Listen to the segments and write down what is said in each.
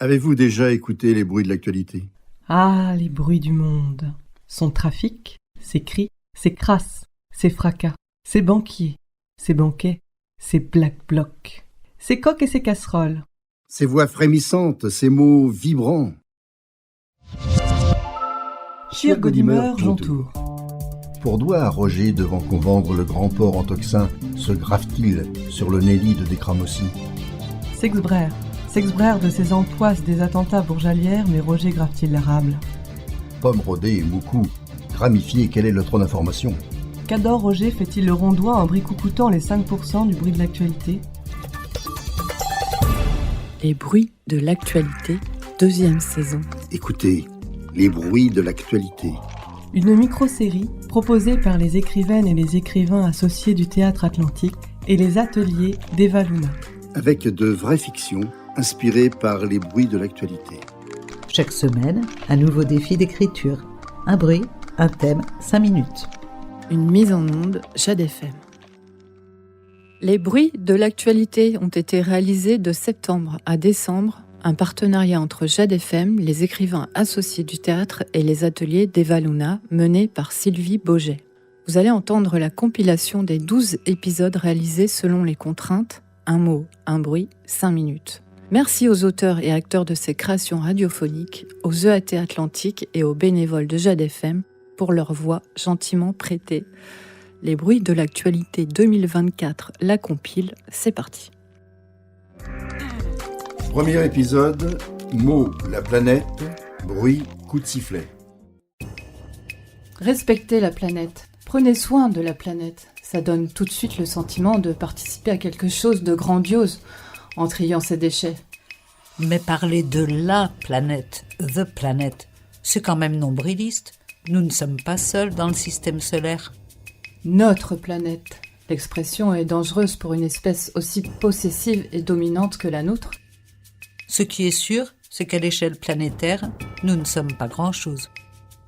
Avez-vous déjà écouté les bruits de l'actualité ? Ah, les bruits du monde. Son trafic, ses cris, ses crasses, ses fracas, ses banquiers, ses banquets, ses black blocs, ses coques et ses casseroles. Ces voix frémissantes, ces mots vibrants. Chir Godimer, j'entoure. Pourquoi Roger, devant qu'on vendre le grand port en toxin, se grave-t-il sur le Nelly de Décramossie ? S'exbraire de ses antoisses des attentats bourgealières, mais Roger grave-t-il l'érable. Pomme rodée et moucou, ramifié, quel est le trop d'information ? Qu'adore Roger fait-il le rondois en bricoucoutant les 5% du bruit de l'actualité ? Les bruits de l'actualité, 2e saison. Écoutez, les bruits de l'actualité. Une micro-série proposée par les écrivaines et les écrivains associés du Théâtre Atlantique et les ateliers d'Eva Luna. Avec de vraies fictions inspirées par les bruits de l'actualité. Chaque semaine, un nouveau défi d'écriture. Un bruit, un thème, 5 minutes. Une mise en onde, Jade FM. Les bruits de l'actualité ont été réalisés de septembre à décembre, un partenariat entre Jade FM, les écrivains associés du théâtre et les ateliers d'Eva Luna, menés par Sylvie Boget. Vous allez entendre la compilation des 12 épisodes réalisés selon les contraintes, un mot, un bruit, 5 minutes. Merci aux auteurs et acteurs de ces créations radiophoniques, aux EAT Atlantique et aux bénévoles de Jade FM pour leur voix gentiment prêtée. Les bruits de l'actualité 2024, la compile, c'est parti. Premier épisode, mots, la planète, bruit, coup de sifflet. Respectez la planète, prenez soin de la planète. Ça donne tout de suite le sentiment de participer à quelque chose de grandiose en triant ses déchets. Mais parler de la planète, the planet, c'est quand même nombriliste. Nous ne sommes pas seuls dans le système solaire. Notre planète. L'expression est dangereuse pour une espèce aussi possessive et dominante que la nôtre. Ce qui est sûr, c'est qu'à l'échelle planétaire, nous ne sommes pas grand-chose.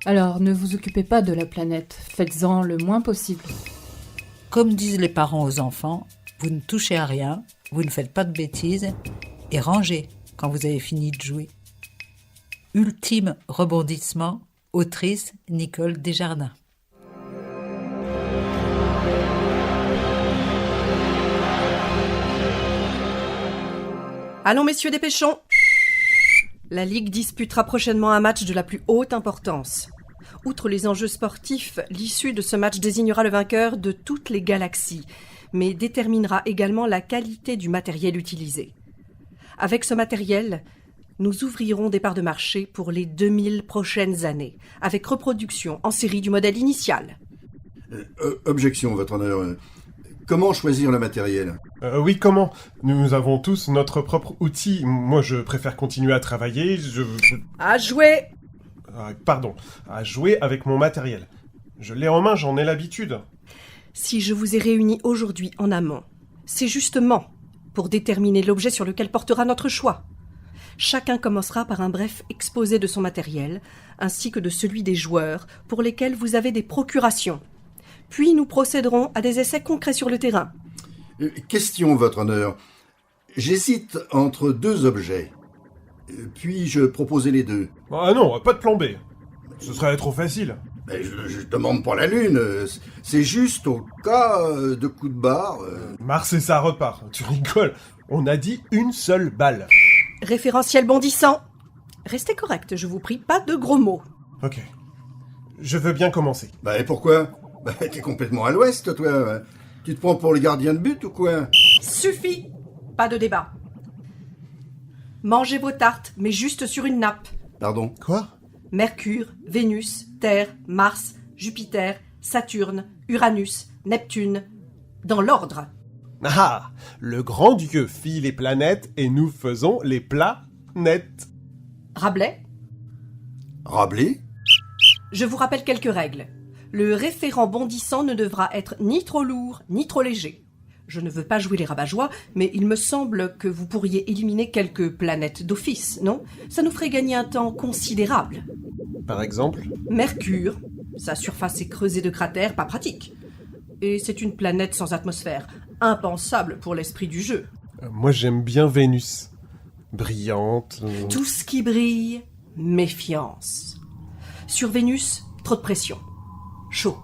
Alors ne vous occupez pas de la planète, faites-en le moins possible. Comme disent les parents aux enfants, vous ne touchez à rien, vous ne faites pas de bêtises, et rangez quand vous avez fini de jouer. Ultime rebondissement, autrice Nicole Desjardins. Allons messieurs, dépêchons. La Ligue disputera prochainement un match de la plus haute importance. Outre les enjeux sportifs, l'issue de ce match désignera le vainqueur de toutes les galaxies, mais déterminera également la qualité du matériel utilisé. Avec ce matériel, nous ouvrirons des parts de marché pour les 2000 prochaines années, avec reproduction en série du modèle initial. Objection, votre honneur. Comment choisir le matériel ? Oui, comment ? Nous avons tous notre propre outil. Moi, je préfère continuer à travailler, À jouer ! À jouer avec mon matériel. Je l'ai en main, j'en ai l'habitude. Si je vous ai réunis aujourd'hui en amont, c'est justement pour déterminer l'objet sur lequel portera notre choix. Chacun commencera par un bref exposé de son matériel, ainsi que de celui des joueurs pour lesquels vous avez des procurations. Puis nous procéderons à des essais concrets sur le terrain. Question, votre honneur. J'hésite entre 2 objets. Puis-je proposer les 2 ? Ah non, pas de plan B. Ce serait trop facile. Mais je demande pas la lune. C'est juste au cas de coup de barre. Mars et ça repart. Tu rigoles. On a dit une seule balle. Référentiel bondissant. Restez correct, je vous prie, pas de gros mots. Ok. Je veux bien commencer. Et pourquoi ? T'es complètement à l'ouest, toi. Tu te prends pour le gardien de but ou quoi ? Suffit. Pas de débat. Mangez vos tartes, mais juste sur une nappe. Pardon ? Quoi ? Mercure, Vénus, Terre, Mars, Jupiter, Saturne, Uranus, Neptune. Dans l'ordre. Ah ! Le grand Dieu fit les planètes et nous faisons les plats nets. Rabelais. Rabelais ? Je vous rappelle quelques règles. Le référent bondissant ne devra être ni trop lourd, ni trop léger. Je ne veux pas jouer les rabat-joie, mais il me semble que vous pourriez éliminer quelques planètes d'office, non ? Ça nous ferait gagner un temps considérable. Par exemple ? Mercure. Sa surface est creusée de cratères, pas pratique. Et c'est une planète sans atmosphère. Impensable pour l'esprit du jeu. Moi j'aime bien Vénus. Brillante. Tout ce qui brille, méfiance. Sur Vénus, trop de pression. Chaud.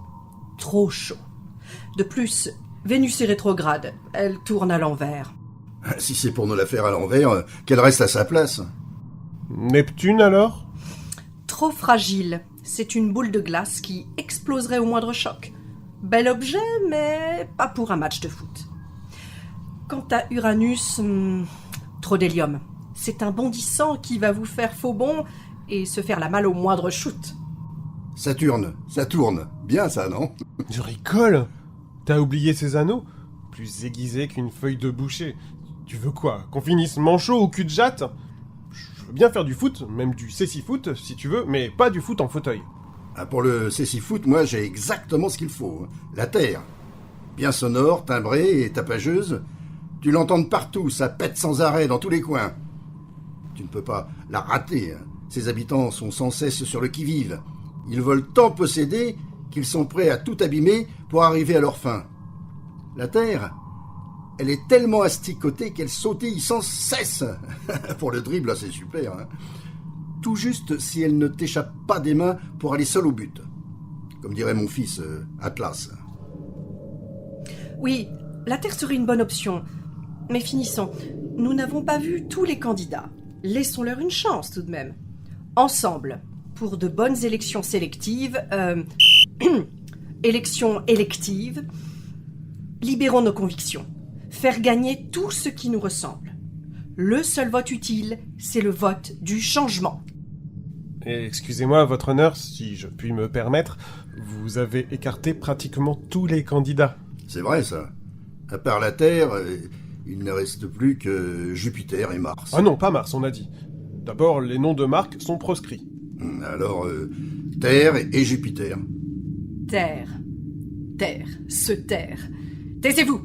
Trop chaud. De plus, Vénus est rétrograde. Elle tourne à l'envers. Si c'est pour nous la faire à l'envers, qu'elle reste à sa place. Neptune alors? Trop fragile. C'est une boule de glace qui exploserait au moindre choc. Bel objet, mais pas pour un match de foot. Quant à Uranus, trop d'hélium. C'est un bondissant qui va vous faire faux bond et se faire la malle au moindre shoot. Saturne, ça tourne. Bien ça, non? Je rigole. T'as oublié ces anneaux? Plus aiguisés qu'une feuille de boucher. Tu veux quoi? Qu'on finisse manchot au cul de jatte? Je veux bien faire du foot, même du cécifoot si tu veux, mais pas du foot en fauteuil. Ah, pour le cécifoot, moi j'ai exactement ce qu'il faut. La Terre. Bien sonore, timbrée et tapageuse. Tu l'entends de partout, ça pète sans arrêt dans tous les coins. Tu ne peux pas la rater. Ses habitants sont sans cesse sur le qui-vive. Ils veulent tant posséder qu'ils sont prêts à tout abîmer pour arriver à leur fin. La Terre, elle est tellement asticotée qu'elle sautille sans cesse. Pour le dribble, là, c'est super. Tout juste si elle ne t'échappe pas des mains pour aller seule au but. Comme dirait mon fils Atlas. Oui, la Terre serait une bonne option. Mais finissons. Nous n'avons pas vu tous les candidats. Laissons-leur une chance tout de même. Ensemble, pour de bonnes élections sélectives, élections électives, libérons nos convictions. Faire gagner tout ce qui nous ressemble. Le seul vote utile, c'est le vote du changement. Et excusez-moi, votre honneur, si je puis me permettre, vous avez écarté pratiquement tous les candidats. C'est vrai ça. À part la Terre, il ne reste plus que Jupiter et Mars. Ah non, pas Mars, on a dit. D'abord, les noms de marques sont proscrits. Alors, Terre et Jupiter. Terre. Terre. Se taire. Taisez-vous.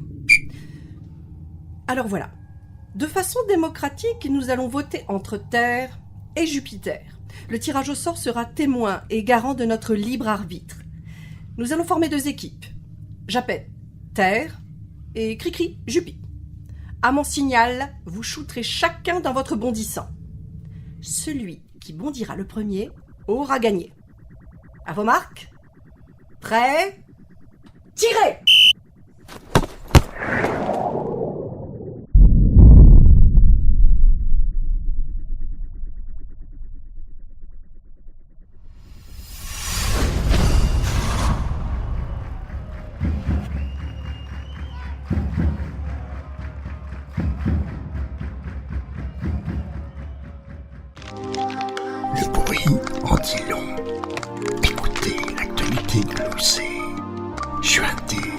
Alors voilà. De façon démocratique, nous allons voter entre Terre et Jupiter. Le tirage au sort sera témoin et garant de notre libre arbitre. Nous allons former 2 équipes. J'appelle Terre et Cricri Jupi. À mon signal, vous shooterez chacun dans votre bondissant. Celui qui bondira le premier aura gagné. À vos marques. Prêts? Tirez! Le bruit en dit long. Écoutez l'actualité glossée. Chuinter,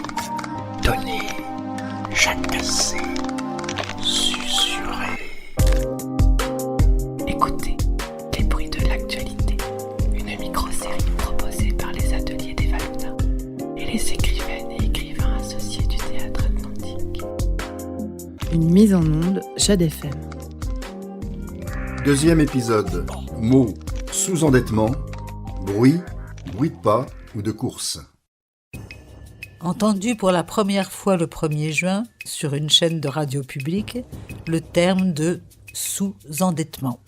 donner, jacasser, susurrer. Écoutez les bruits de l'actualité, une micro-série proposée par les ateliers des Valuna et les écrivaines et écrivains associés du théâtre atlantique. Une mise en onde Jade FM. 2e épisode. Mots, sous-endettement, bruit, bruit de pas ou de course. Entendu pour la première fois le 1er juin sur une chaîne de radio publique, le terme de sous-endettement.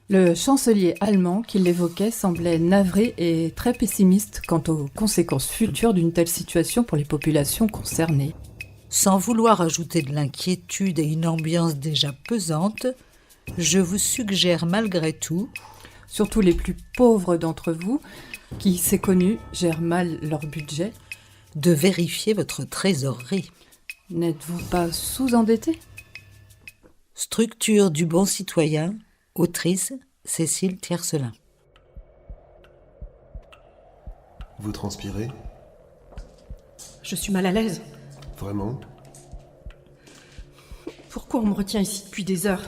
Le chancelier allemand qui l'évoquait semblait navré et très pessimiste quant aux conséquences futures d'une telle situation pour les populations concernées. Sans vouloir ajouter de l'inquiétude et une ambiance déjà pesante, je vous suggère malgré tout, Surtout les plus pauvres d'entre vous, qui, c'est connu, gèrent mal leur budget. de vérifier votre trésorerie. N'êtes-vous pas sous-endetté ? Structure du bon citoyen, autrice Cécile Tiercelin. Vous transpirez? Je suis mal à l'aise. Vraiment? Pourquoi on me retient ici depuis des heures?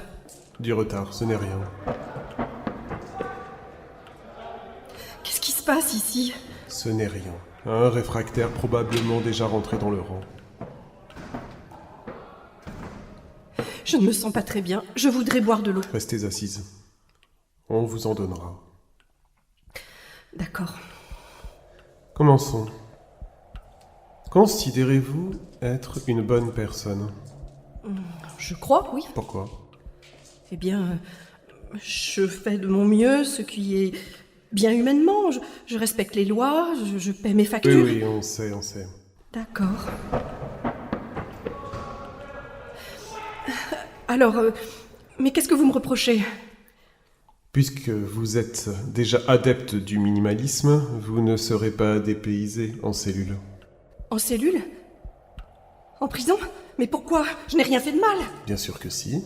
Du retard, ce n'est rien. Qu'est-ce qui se passe ici? Ce n'est rien. Un réfractaire probablement déjà rentré dans le rang. Je ne me sens pas très bien. Je voudrais boire de l'eau. Restez assise. On vous en donnera. D'accord. Commençons. Considérez-vous être une bonne personne? Je crois, oui. Pourquoi? Eh bien, je fais de mon mieux ce qui est bien humainement. Je respecte les lois, je paie mes factures. Oui, on sait. D'accord. Alors, mais qu'est-ce que vous me reprochez ? Puisque vous êtes déjà adepte du minimalisme, vous ne serez pas dépaysé en cellule. En cellule ? En prison ? Mais pourquoi ? Je n'ai rien fait de mal. Bien sûr que si.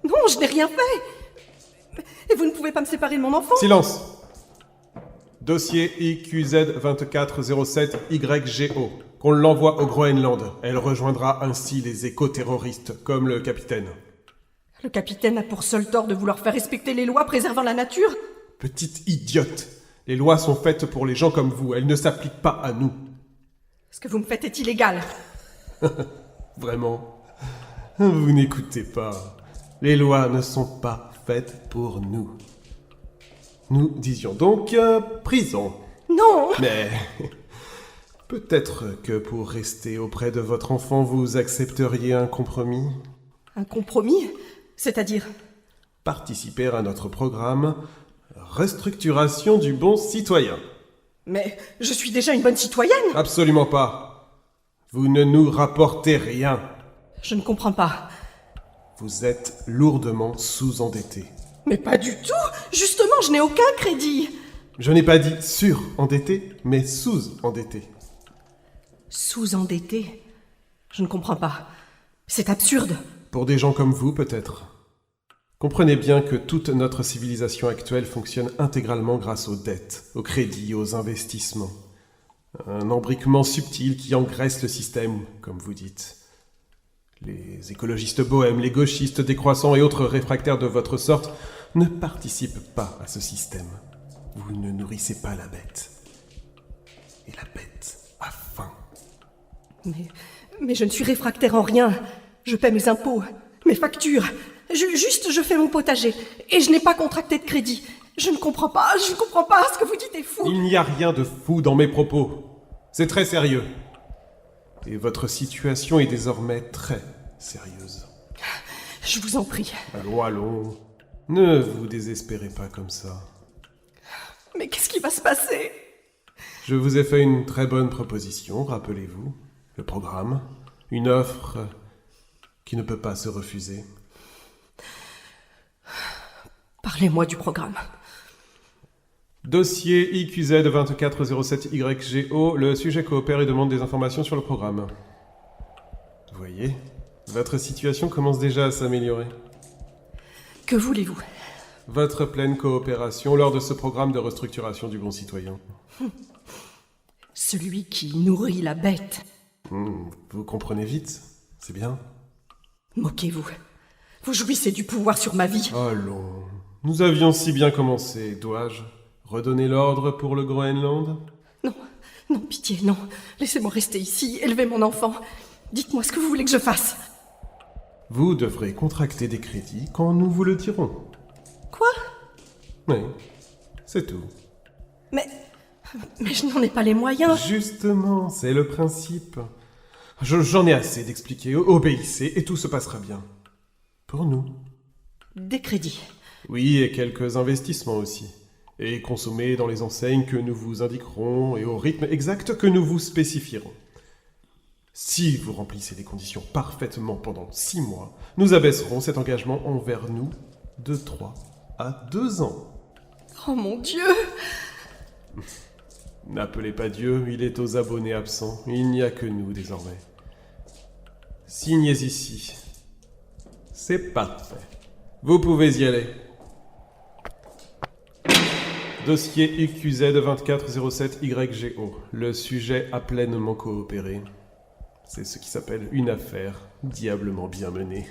Non, je n'ai rien fait. Et vous ne pouvez pas me séparer de mon enfant ? Silence! Dossier IQZ2407YGO. Qu'on l'envoie au Groenland. Elle rejoindra ainsi les éco-terroristes, comme le capitaine. Le capitaine a pour seul tort de vouloir faire respecter les lois préservant la nature. Petite idiote! Les lois sont faites pour les gens comme vous, elles ne s'appliquent pas à nous. Ce que vous me faites est illégal. Vraiment? Vous n'écoutez pas. Les lois ne sont pas faites pour nous. Nous disions donc prison. Non! Mais peut-être que pour rester auprès de votre enfant, vous accepteriez un compromis? Un compromis ? C'est-à-dire ? Participer à notre programme Restructuration du bon citoyen. Mais je suis déjà une bonne citoyenne. Absolument pas. Vous ne nous rapportez rien. Je ne comprends pas. Vous êtes lourdement sous-endetté. Mais pas du tout. Justement, je n'ai aucun crédit. Je n'ai pas dit sur-endetté, mais sous-endetté. Sous-endetté ? Je ne comprends pas. C'est absurde. Pour des gens comme vous, peut-être. Comprenez bien que toute notre civilisation actuelle fonctionne intégralement grâce aux dettes, aux crédits, aux investissements. Un embriquement subtil qui engraisse le système, comme vous dites. Les écologistes bohèmes, les gauchistes décroissants et autres réfractaires de votre sorte ne participent pas à ce système. Vous ne nourrissez pas la bête. Et la bête a faim. Mais je ne suis réfractaire en rien. Je paie mes impôts, mes factures. Juste, je fais mon potager. Et je n'ai pas contracté de crédit. Je ne comprends pas. Ce que vous dites est fou. Il n'y a rien de fou dans mes propos. C'est très sérieux. Et votre situation est désormais très sérieuse. Je vous en prie. Allons. Ne vous désespérez pas comme ça. Mais qu'est-ce qui va se passer ? Je vous ai fait une très bonne proposition, rappelez-vous. Le programme. Une offre qui ne peut pas se refuser. Parlez-moi du programme. Dossier IQZ2407YGO. Le sujet coopère et demande des informations sur le programme. Vous voyez, votre situation commence déjà à s'améliorer. Que voulez-vous ? Votre pleine coopération lors de ce programme de restructuration du bon citoyen. Celui qui nourrit la bête. Vous comprenez vite, c'est bien. Moquez-vous. Vous jouissez du pouvoir sur ma vie. Allons, nous avions si bien commencé, dois-je redonner l'ordre pour le Groenland ? Non, pitié, non. Laissez-moi rester ici, élever mon enfant. Dites-moi ce que vous voulez que je fasse. Vous devrez contracter des crédits quand nous vous le dirons. Quoi ? Oui, c'est tout. Mais je n'en ai pas les moyens. Justement, c'est le principe. J'en ai assez d'expliquer. Obéissez et tout se passera bien. Pour nous. Des crédits. Oui, et quelques investissements aussi. Et consommés dans les enseignes que nous vous indiquerons et au rythme exact que nous vous spécifierons. Si vous remplissez les conditions parfaitement pendant 6 mois, nous abaisserons cet engagement envers nous de 3 à 2 ans. Oh mon Dieu ! N'appelez pas Dieu, il est aux abonnés absents. Il n'y a que nous désormais. Signez ici. C'est parfait. Vous pouvez y aller. Dossier IQZ2407YGO. Le sujet a pleinement coopéré. C'est ce qui s'appelle une affaire diablement bien menée.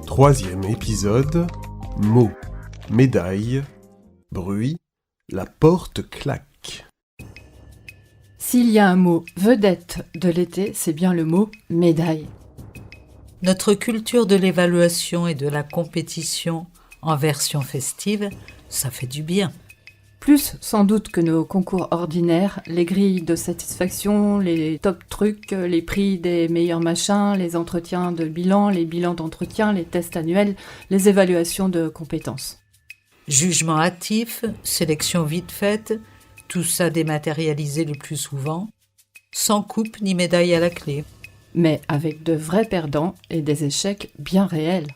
Troisième épisode. Mots, médaille, bruit, la porte claque. S'il y a un mot vedette de l'été, c'est bien le mot médaille. Notre culture de l'évaluation et de la compétition en version festive, ça fait du bien. Plus sans doute que nos concours ordinaires, les grilles de satisfaction, les top trucs, les prix des meilleurs machins, les entretiens de bilan, les bilans d'entretien, les tests annuels, les évaluations de compétences. Jugement hâtif, sélection vite faite, tout ça dématérialisé le plus souvent, sans coupe ni médaille à la clé. Mais avec de vrais perdants et des échecs bien réels.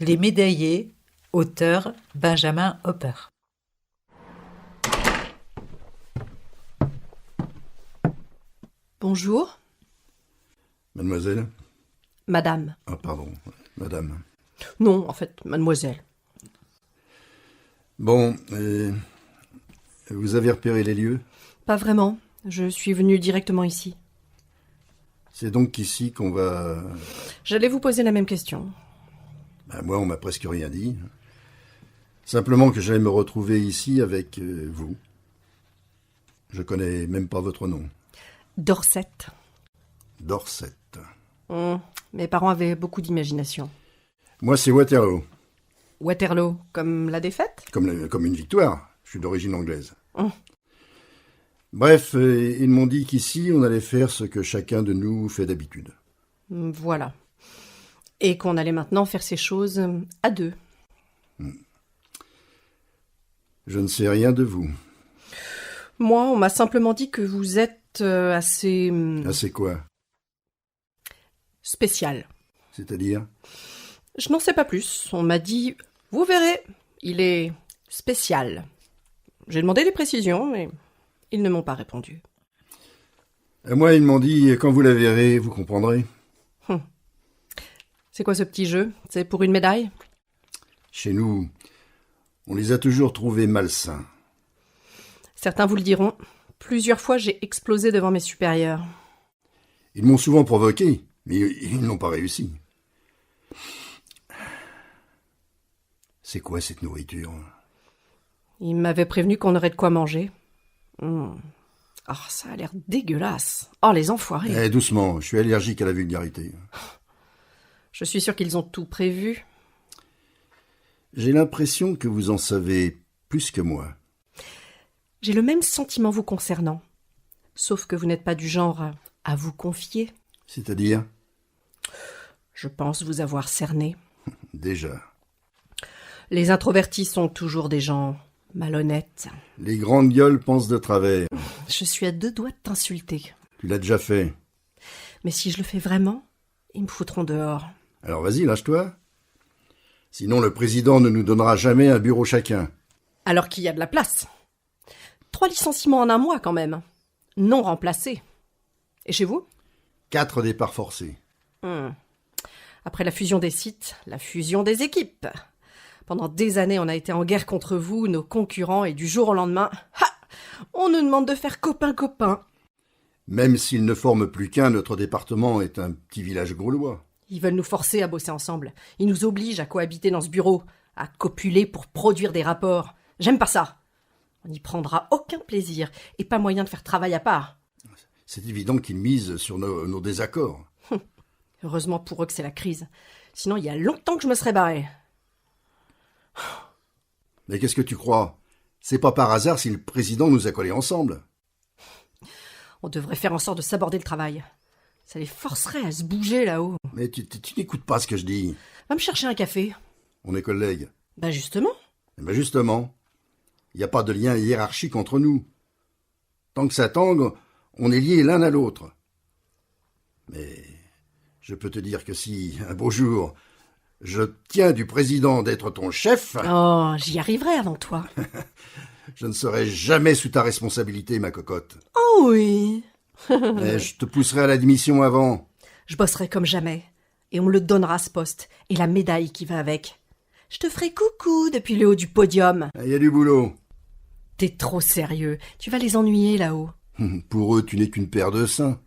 Les médaillés, auteur Benjamin Hopper. Bonjour, Mademoiselle? madame. Ah, pardon, madame. Non, en fait, mademoiselle. Bon, vous avez repéré les lieux? Pas vraiment. Je suis venue directement ici. C'est donc ici qu'on va... J'allais vous poser la même question. Moi, on m'a presque rien dit. Simplement que j'allais me retrouver ici avec vous. Je connais même pas votre nom. Dorset. Dorset. Mes parents avaient beaucoup d'imagination. Moi, c'est Waterloo. Waterloo, comme la défaite? Comme une victoire. Je suis d'origine anglaise. Bref, ils m'ont dit qu'ici, on allait faire ce que chacun de nous fait d'habitude. Voilà. Et qu'on allait maintenant faire ces choses à deux. Je ne sais rien de vous. Moi, on m'a simplement dit que vous êtes assez... Assez quoi? spécial. C'est-à-dire? Je n'en sais pas plus. On m'a dit, vous verrez, il est spécial. J'ai demandé des précisions, mais ils ne m'ont pas répondu. Moi, ils m'ont dit, quand vous la verrez, vous comprendrez. C'est quoi ce petit jeu? C'est pour une médaille? Chez nous, on les a toujours trouvés malsains. Certains vous le diront. Plusieurs fois, j'ai explosé devant mes supérieurs. Ils m'ont souvent provoqué, mais ils n'ont pas réussi. C'est quoi cette nourriture? Ils m'avaient prévenu qu'on aurait de quoi manger. Oh, ça a l'air dégueulasse. Oh, les enfoirés. Doucement, je suis allergique à la vulgarité. Je suis sûre qu'ils ont tout prévu. J'ai l'impression que vous en savez plus que moi. J'ai le même sentiment vous concernant. Sauf que vous n'êtes pas du genre à vous confier. C'est-à-dire? Je pense vous avoir cerné. Déjà. Les introvertis sont toujours des gens malhonnêtes. Les grandes gueules pensent de travers. Je suis à 2 doigts de t'insulter. Tu l'as déjà fait. Mais si je le fais vraiment, ils me foutront dehors. Alors vas-y, lâche-toi. Sinon, le président ne nous donnera jamais un bureau chacun. Alors qu'il y a de la place. 3 licenciements en un mois quand même. Non remplacés. Et chez vous? 4 départs forcés. Après la fusion des sites, la fusion des équipes. Pendant des années, on a été en guerre contre vous, nos concurrents, et du jour au lendemain, on nous demande de faire copain-copain. Même s'ils ne forment plus qu'un, notre département est un petit village gaulois. Ils veulent nous forcer à bosser ensemble. Ils nous obligent à cohabiter dans ce bureau, à copuler pour produire des rapports. J'aime pas ça. On n'y prendra aucun plaisir, et pas moyen de faire travail à part. C'est évident qu'ils misent sur nos désaccords. Heureusement pour eux que c'est la crise. Sinon, il y a longtemps que je me serais barré. Mais qu'est-ce que tu crois? C'est pas par hasard si le président nous a collés ensemble. On devrait faire en sorte de s'aborder le travail. Ça les forcerait à se bouger là-haut. Mais tu n'écoutes pas ce que je dis. Va me chercher un café. On est collègues. Ben justement. Justement, il n'y a pas de lien hiérarchique entre nous. Tant que ça tangue, on est liés l'un à l'autre. Mais je peux te dire que si, un beau jour, je tiens du président d'être ton chef... Oh, j'y arriverai avant toi. Je ne serai jamais sous ta responsabilité, ma cocotte. Oh oui. Mais je te pousserai à la démission avant. Je bosserai comme jamais. Et on me le donnera, ce poste. Et la médaille qui va avec. Je te ferai coucou depuis le haut du podium. Il y a du boulot. T'es trop sérieux. Tu vas les ennuyer là-haut. Pour eux, tu n'es qu'une paire de seins.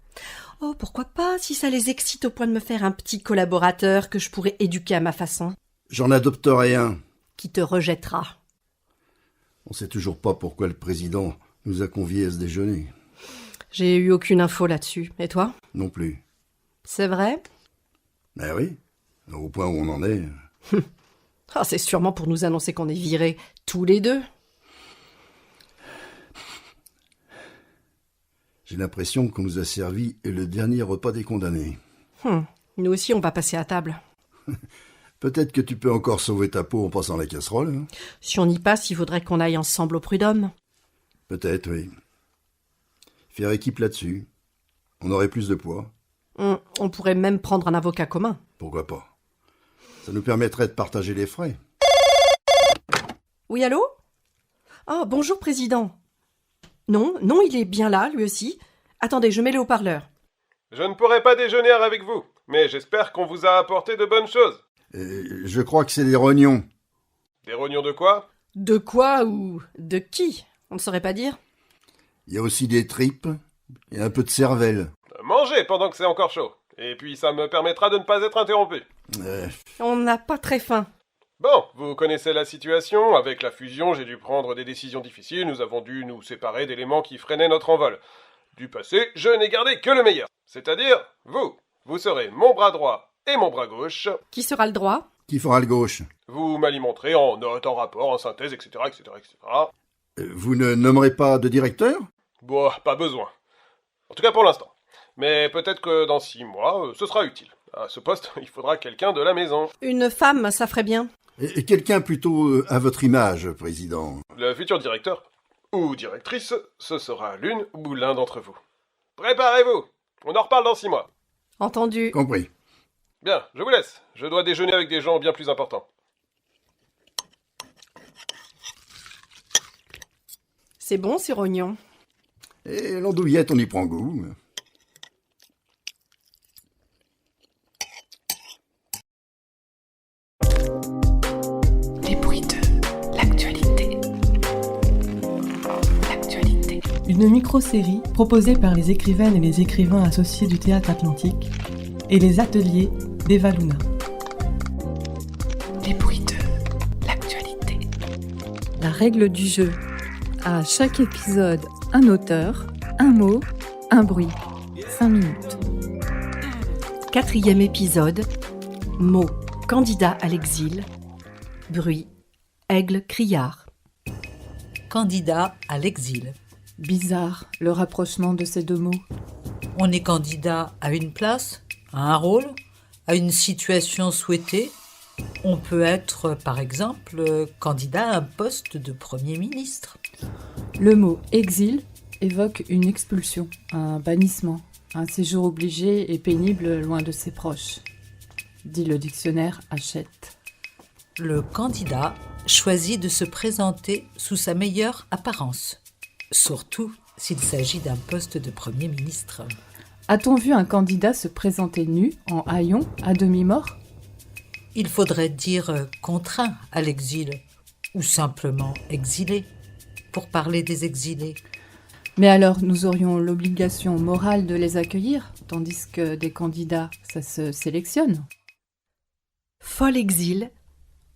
Oh, pourquoi pas, si ça les excite au point de me faire un petit collaborateur que je pourrais éduquer à ma façon. J'en adopterai un. Qui te rejettera. On sait toujours pas pourquoi le président nous a conviés à ce déjeuner. J'ai eu aucune info là-dessus. Et toi? Non plus. C'est vrai? Ben oui, au point où on en est. Ah, c'est sûrement pour nous annoncer qu'on est virés, tous les deux. J'ai l'impression qu'on nous a servi le dernier repas des condamnés. Nous aussi, on va passer à table. Peut-être que tu peux encore sauver ta peau en passant la casserole. Hein. Si on y passe, il faudrait qu'on aille ensemble au prud'homme. Peut-être, oui. Faire équipe là-dessus. On aurait plus de poids. On pourrait même prendre un avocat commun. Pourquoi pas? Ça nous permettrait de partager les frais. Oui, allô? Ah, bonjour, président. Non, il est bien là, lui aussi. Attendez, je mets le haut-parleur. Je ne pourrai pas déjeuner avec vous, mais j'espère qu'on vous a apporté de bonnes choses. Je crois que c'est des rognons. Des rognons de quoi? De quoi ou de qui? On ne saurait pas dire. Il y a aussi des tripes et un peu de cervelle. Mangez pendant que c'est encore chaud. Et puis ça me permettra de ne pas être interrompu. On n'a pas très faim. Bon, vous connaissez la situation. Avec la fusion, j'ai dû prendre des décisions difficiles. Nous avons dû nous séparer d'éléments qui freinaient notre envol. Du passé, je n'ai gardé que le meilleur. C'est-à-dire, vous. Vous serez mon bras droit et mon bras gauche. Qui sera le droit? Qui fera le gauche? Vous m'alimenterez en notes, en rapports, en synthèse, etc., etc., etc. Vous ne nommerez pas de directeur? Bon, pas besoin. En tout cas pour l'instant. Mais peut-être que dans 6 mois, ce sera utile. À ce poste, il faudra quelqu'un de la maison. Une femme, ça ferait bien. Et quelqu'un plutôt à votre image, président. Le futur directeur, ou directrice, ce sera l'une ou l'un d'entre vous. Préparez-vous. On en reparle dans 6 mois. Entendu. Compris. Bien, je vous laisse. Je dois déjeuner avec des gens bien plus importants. C'est bon, ces rognons. Et l'andouillette, on y prend goût. Les bruits de l'actualité. Une micro-série proposée par les écrivaines et les écrivains associés du Théâtre Atlantique et les ateliers d'Eva Luna. Les bruits de l'actualité. La règle du jeu. À chaque épisode, un auteur, un mot, un bruit. 5 minutes. 4e épisode. Mot. Candidat à l'exil. Bruit. Aigle criard. Candidat à l'exil. Bizarre, le rapprochement de ces deux mots. On est candidat à une place, à un rôle, à une situation souhaitée. On peut être, par exemple, candidat à un poste de Premier ministre. Le mot exil évoque une expulsion, un bannissement, un séjour obligé et pénible loin de ses proches. Dit le dictionnaire Hachette. Le candidat choisit de se présenter sous sa meilleure apparence, surtout s'il s'agit d'un poste de Premier ministre. A-t-on vu un candidat se présenter nu, en haillons, à demi-mort ? Il faudrait dire contraint à l'exil, ou simplement exilé, pour parler des exilés. Mais alors, nous aurions l'obligation morale de les accueillir, tandis que des candidats, ça se sélectionne. Fol exil.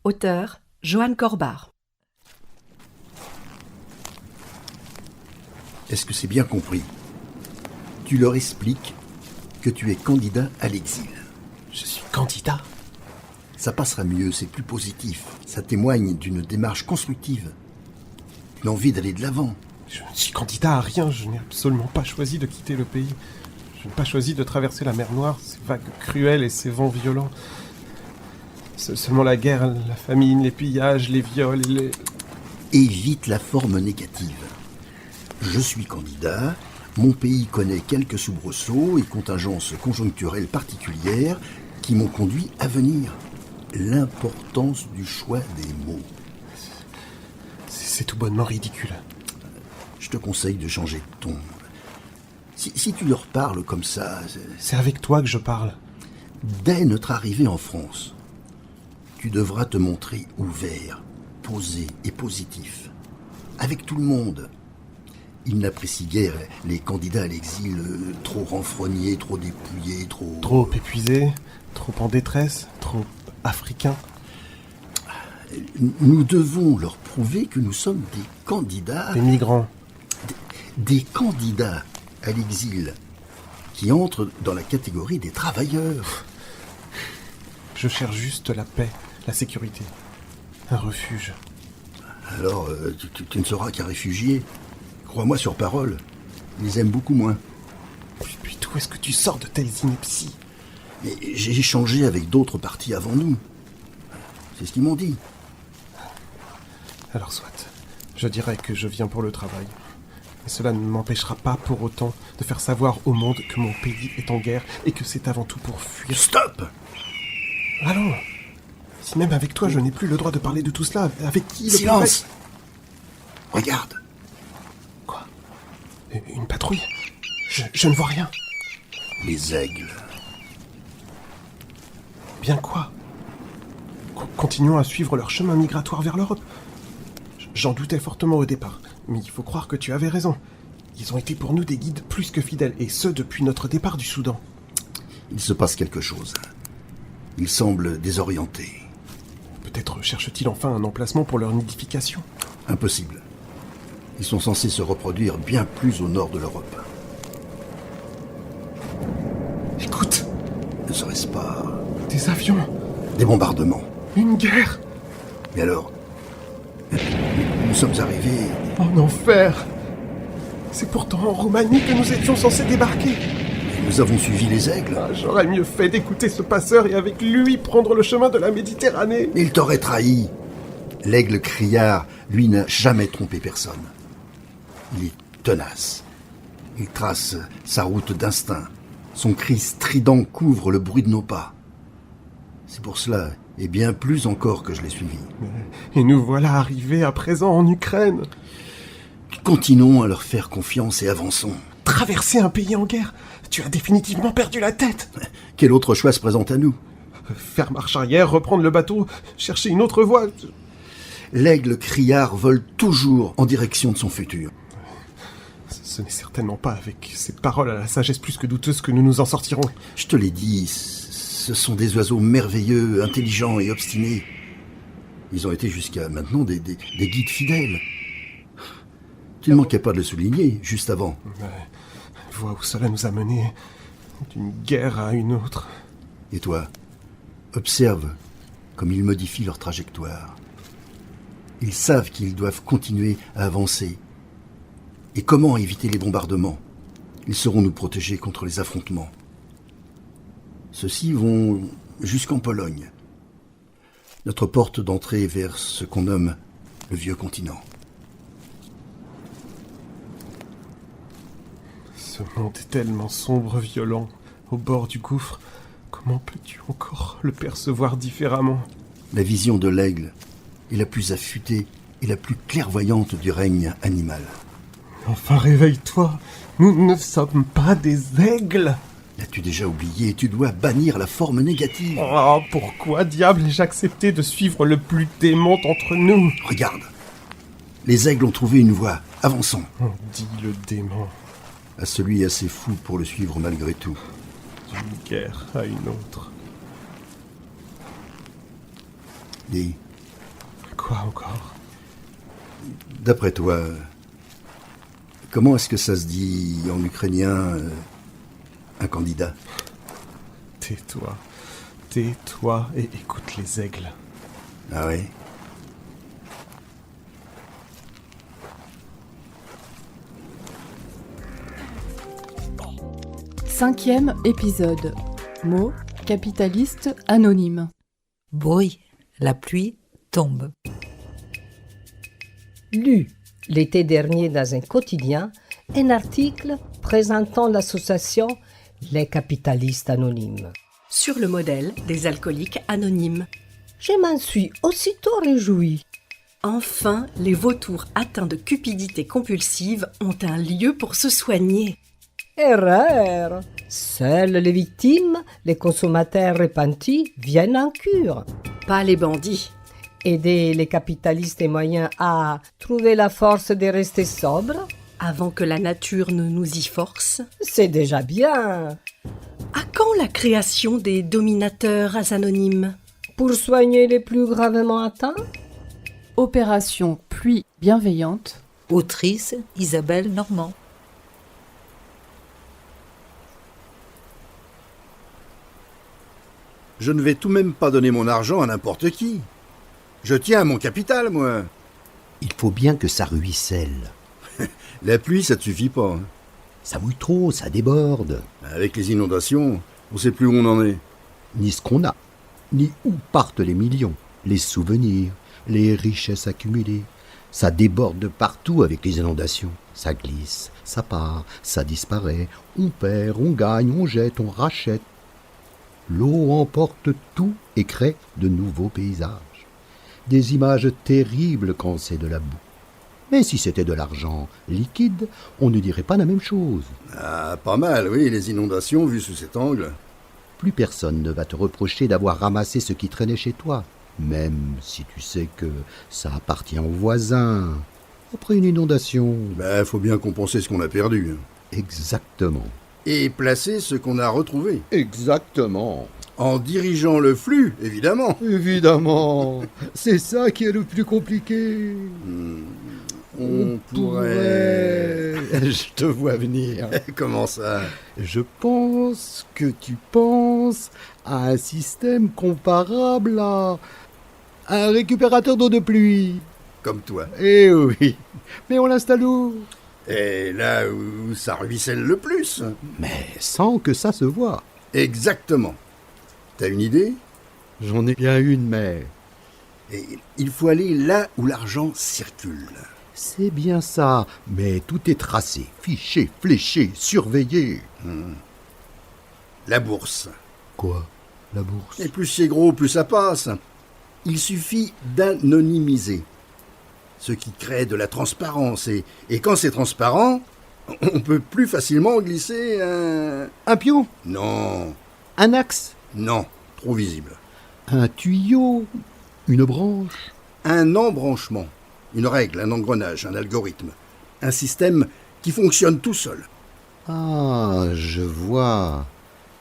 Auteur Joanne Corbard. Est-ce que c'est bien compris? Tu leur expliques que tu es candidat à l'exil. Je suis candidat? Ça passera mieux, c'est plus positif. Ça témoigne d'une démarche constructive. Une envie d'aller de l'avant. Je ne suis candidat à rien, je n'ai absolument pas choisi de quitter le pays. Je n'ai pas choisi de traverser la mer Noire, ces vagues cruelles et ces vents violents. Seulement la guerre, la famine, les pillages, les viols et les... Évite la forme négative. Je suis candidat, mon pays connaît quelques soubresauts et contingences conjoncturelles particulières qui m'ont conduit à venir. L'importance du choix des mots. C'est tout bonnement ridicule. Je te conseille de changer de ton. Si tu leur parles comme ça... C'est avec toi que je parle. Dès notre arrivée en France, tu devras te montrer ouvert, posé et positif. Avec tout le monde. Ils n'apprécient guère les candidats à l'exil trop renfrognés, trop dépouillés, trop... Trop épuisés, trop en détresse, trop africains. Nous devons leur prouver que nous sommes des candidats... Des migrants. Des candidats à l'exil qui entrent dans la catégorie des travailleurs. Je cherche juste la paix, la sécurité. Un refuge. Alors, tu ne seras qu'un réfugié. Crois-moi sur parole. Ils les aiment beaucoup moins. Puis d'où est-ce que tu sors de telles inepties? Mais j'ai échangé avec d'autres partis avant nous. C'est ce qu'ils m'ont dit. Alors soit. Je dirais que je viens pour le travail. Mais cela ne m'empêchera pas pour autant de faire savoir au monde que mon pays est en guerre et que c'est avant tout pour fuir. Stop! Allons! Si même avec toi je n'ai plus le droit de parler de tout cela, avec qui le Silence! Regarde. Quoi? Une patrouille? Je ne vois rien. Les aigles. Bien quoi? Continuons à suivre leur chemin migratoire vers l'Europe. J'en doutais fortement au départ, mais il faut croire que tu avais raison. Ils ont été pour nous des guides plus que fidèles, et ce depuis notre départ du Soudan. Il se passe quelque chose. Ils semblent désorientés. Peut-être cherchent-ils enfin un emplacement pour leur nidification. Impossible. Ils sont censés se reproduire bien plus au nord de l'Europe. Écoute, Ne serait-ce pas des avions, des bombardements? une guerre, Mais alors, nous sommes arrivés... en enfer. C'est pourtant en Roumanie que nous étions censés débarquer. et nous avons suivi les aigles. Ah, j'aurais mieux fait d'écouter ce passeur et avec lui prendre le chemin de la Méditerranée. Il t'aurait trahi. L'aigle criard, lui, n'a jamais trompé personne. Il est tenace. Il trace sa route d'instinct. Son cri strident couvre le bruit de nos pas. C'est pour cela, et bien plus encore, que je l'ai suivi. Et nous voilà arrivés à présent en Ukraine. Continuons à leur faire confiance et avançons. Traverser un pays en guerre, tu as définitivement perdu la tête. Quel autre choix se présente à nous? Faire marche arrière, reprendre le bateau, chercher une autre voie. L'aigle criard vole toujours en direction de son futur. Ce n'est certainement pas avec ces paroles à la sagesse plus que douteuse que nous nous en sortirons. Je te l'ai dit, ce sont des oiseaux merveilleux, intelligents et obstinés. Ils ont été jusqu'à maintenant des guides fidèles. Tu ne manquais pas de le souligner, juste avant. Vois où cela nous a menés, d'une guerre à une autre. Et toi, observe comme ils modifient leur trajectoire. Ils savent qu'ils doivent continuer à avancer. Et comment éviter les bombardements? Ils sauront nous protéger contre les affrontements. Ceux-ci vont jusqu'en Pologne. Notre porte d'entrée vers ce qu'on nomme le vieux continent. Ce monde est tellement sombre, violent, au bord du gouffre. Comment peux-tu encore le percevoir différemment? La vision de l'aigle est la plus affûtée et la plus clairvoyante du règne animal. Enfin, réveille-toi. Nous ne sommes pas des aigles. L'as-tu déjà oublié? Tu dois bannir la forme négative. Oh, pourquoi diable ai-je accepté de suivre le plus démon d'entre nous? Regarde. Les aigles ont trouvé une voie. Avançons. On dit le démon. À celui assez fou pour le suivre malgré tout. D'une guerre à une autre. Dis, Quoi encore? d'après toi, comment est-ce que ça se dit en ukrainien un candidat? Tais-toi. Tais-toi et écoute les aigles. Ah ouais? Cinquième épisode. Mots capitaliste anonyme. Bruit, la pluie tombe. Lu l'été dernier dans un quotidien un article présentant l'association Les Capitalistes Anonymes. Sur le modèle des alcooliques anonymes. Je m'en suis aussitôt réjouie. Enfin, les vautours atteints de cupidité compulsive ont un lieu pour se soigner. Erreur! Seules les victimes, les consommateurs repentis viennent en cure. Pas les bandits. Aider les capitalistes et moyens à trouver la force de rester sobres, Avant que la nature ne nous y force. c'est déjà bien. À quand la création des dominateurs anonymes? Pour soigner les plus gravement atteints, Opération pluie bienveillante. Autrice Isabelle Normand. Je ne vais tout de même pas donner mon argent à n'importe qui. Je tiens à mon capital, moi. Il faut bien que ça ruisselle. La pluie, ça ne suffit pas. Hein. Ça mouille trop, ça déborde. Avec les inondations, on ne sait plus où on en est. Ni ce qu'on a, ni où partent les millions, les souvenirs, les richesses accumulées. Ça déborde de partout avec les inondations. Ça glisse, ça part, ça disparaît. On perd, on gagne, on jette, on rachète. L'eau emporte tout et crée de nouveaux paysages. Des images terribles quand c'est de la boue. Mais si c'était de l'argent liquide, on ne dirait pas la même chose. Ah, pas mal, oui, les inondations vues sous cet angle. Plus personne ne va te reprocher d'avoir ramassé ce qui traînait chez toi, même si tu sais que ça appartient aux voisins. Après une inondation... Faut bien compenser ce qu'on a perdu. Exactement. Et placer ce qu'on a retrouvé. Exactement. En dirigeant le flux, évidemment. Évidemment. C'est ça qui est le plus compliqué. On pourrait... Je te vois venir. Comment ça? Je pense que tu penses à un système comparable à un récupérateur d'eau de pluie. Comme toi. Eh oui. Mais on l'installe où? Et là où ça ruisselle le plus. Mais sans que ça se voie. Exactement. T'as une idée? J'en ai bien une, mais... Et il faut aller là où l'argent circule. C'est bien ça, mais tout est tracé, fiché, fléché, surveillé. La bourse. Quoi? La bourse? Et plus c'est gros, plus ça passe. Il suffit d'anonymiser. Ce qui crée de la transparence. Et quand c'est transparent, on peut plus facilement glisser Un pion? Non. Un axe? Non, trop visible. Un tuyau? Une branche? Un embranchement. Une règle, un engrenage, un algorithme. Un système qui fonctionne tout seul. Ah, je vois.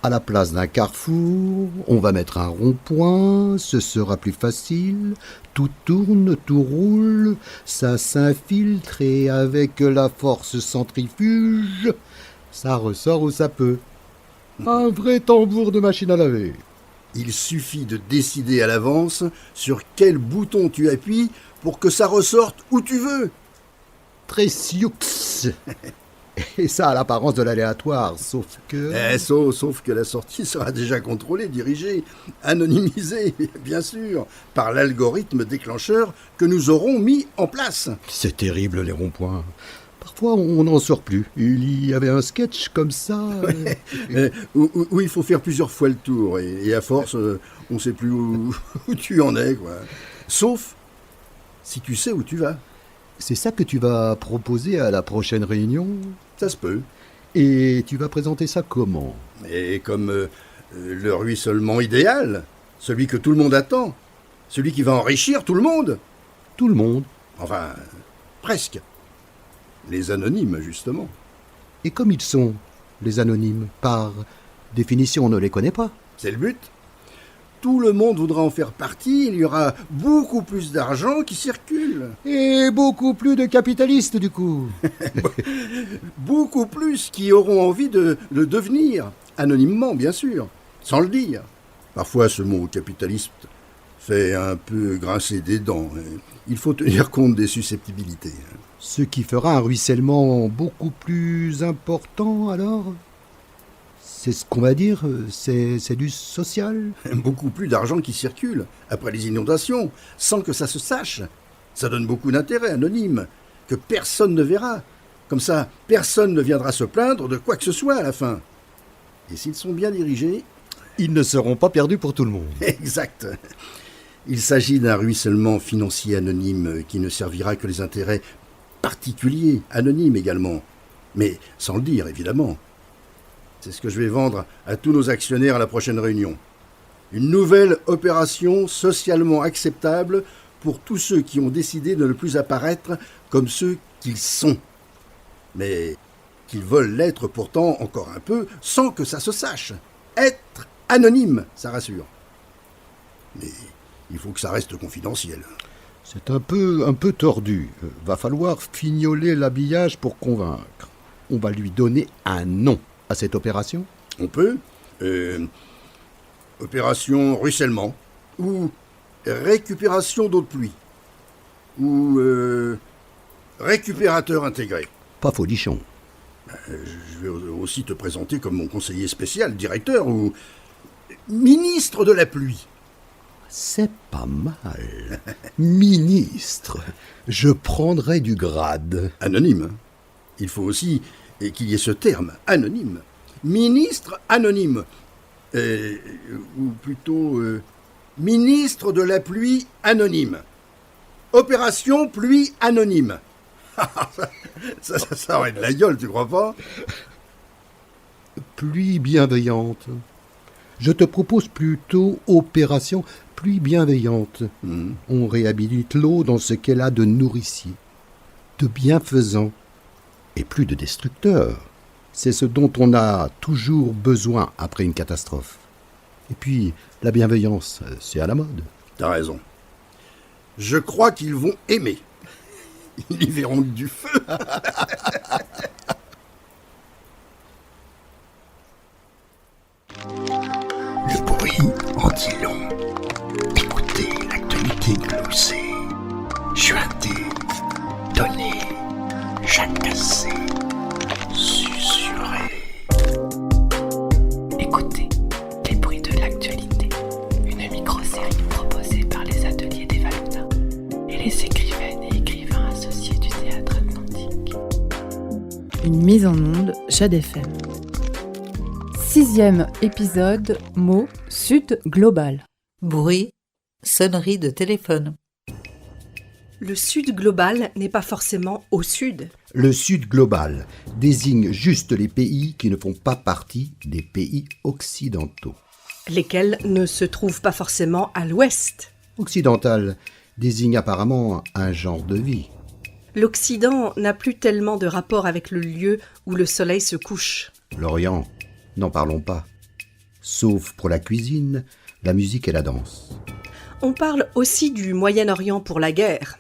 À la place d'un carrefour, on va mettre un rond-point, ce sera plus facile. Tout tourne, tout roule, ça s'infiltre et avec la force centrifuge, ça ressort où ça peut. Un vrai tambour de machine à laver. Il suffit de décider à l'avance sur quel bouton tu appuies pour que ça ressorte où tu veux. Très sioux. Et ça a l'apparence de l'aléatoire, sauf que... Sauf que la sortie sera déjà contrôlée, dirigée, anonymisée, bien sûr, par l'algorithme déclencheur que nous aurons mis en place. C'est terrible, les ronds-points. Parfois, on n'en sort plus. Il y avait un sketch comme ça... Où il faut faire plusieurs fois le tour, et à force, on ne sait plus où tu en es, quoi. Sauf si tu sais où tu vas. C'est ça que tu vas proposer à la prochaine réunion? Ça se peut. Et tu vas présenter ça comment? Et comme le ruissellement idéal, celui que tout le monde attend, celui qui va enrichir tout le monde. Tout le monde? Enfin, presque. Les anonymes, justement. Et comme ils sont, les anonymes? Par définition, on ne les connaît pas. C'est le but. Tout le monde voudra en faire partie, il y aura beaucoup plus d'argent qui circule. Et beaucoup plus de capitalistes, du coup. Beaucoup plus qui auront envie de le devenir, anonymement, bien sûr, sans le dire. Parfois, ce mot capitaliste fait un peu grincer des dents. Il faut tenir compte des susceptibilités. Ce qui fera un ruissellement beaucoup plus important, alors? C'est ce qu'on va dire, c'est du social? Beaucoup plus d'argent qui circule, après les inondations, sans que ça se sache. Ça donne beaucoup d'intérêt anonyme, que personne ne verra. Comme ça, personne ne viendra se plaindre de quoi que ce soit à la fin. Et s'ils sont bien dirigés... Ils ne seront pas perdus pour tout le monde. Exact. Il s'agit d'un ruissellement financier anonyme qui ne servira que les intérêts particuliers, anonymes également. Mais sans le dire, évidemment. C'est ce que je vais vendre à tous nos actionnaires à la prochaine réunion. Une nouvelle opération socialement acceptable pour tous ceux qui ont décidé de ne plus apparaître comme ceux qu'ils sont. Mais qu'ils veulent l'être pourtant encore un peu sans que ça se sache. Être anonyme, ça rassure. Mais il faut que ça reste confidentiel. C'est un peu tordu. Va falloir fignoler l'habillage pour convaincre. On va lui donner un nom à cette opération? On peut. Opération ruissellement. Ou récupération d'eau de pluie. Ou récupérateur intégré. Pas folichon. Je vais aussi te présenter comme mon conseiller spécial, directeur ou ministre de la pluie. C'est pas mal. Ministre. Je prendrai du grade. Anonyme. Il faut aussi qu'il y ait ce terme, anonyme. Ministre anonyme. Ou plutôt ministre de la pluie anonyme. Opération pluie anonyme. ça aurait de la gueule, tu crois pas? Pluie bienveillante. Je te propose plutôt opération pluie bienveillante. On réhabilite l'eau dans ce qu'elle a de nourricier, de bienfaisant, et plus de destructeur. C'est ce dont on a toujours besoin après une catastrophe. Et puis, la bienveillance, c'est à la mode. T'as raison. Je crois qu'ils vont aimer. Ils y verront du feu. Le bruit en dit long. Écoutez l'actualité glossée. Chuinté, donné, jacassé, susurré. Écoutez les bruits de l'actualité. Une micro-série proposée par les ateliers des Valona et les écrivaines et écrivains associés du Théâtre Atlantique. Une mise en onde Jade FM. 6e épisode, mot Sud global. Bruit, sonnerie de téléphone. Le Sud global n'est pas forcément au Sud. Le Sud global désigne juste les pays qui ne font pas partie des pays occidentaux. Lesquels ne se trouvent pas forcément à l'Ouest. Occidental désigne apparemment un genre de vie. L'Occident n'a plus tellement de rapport avec le lieu où le soleil se couche. L'Orient, n'en parlons pas. Sauf pour la cuisine, la musique et la danse. On parle aussi du Moyen-Orient pour la guerre.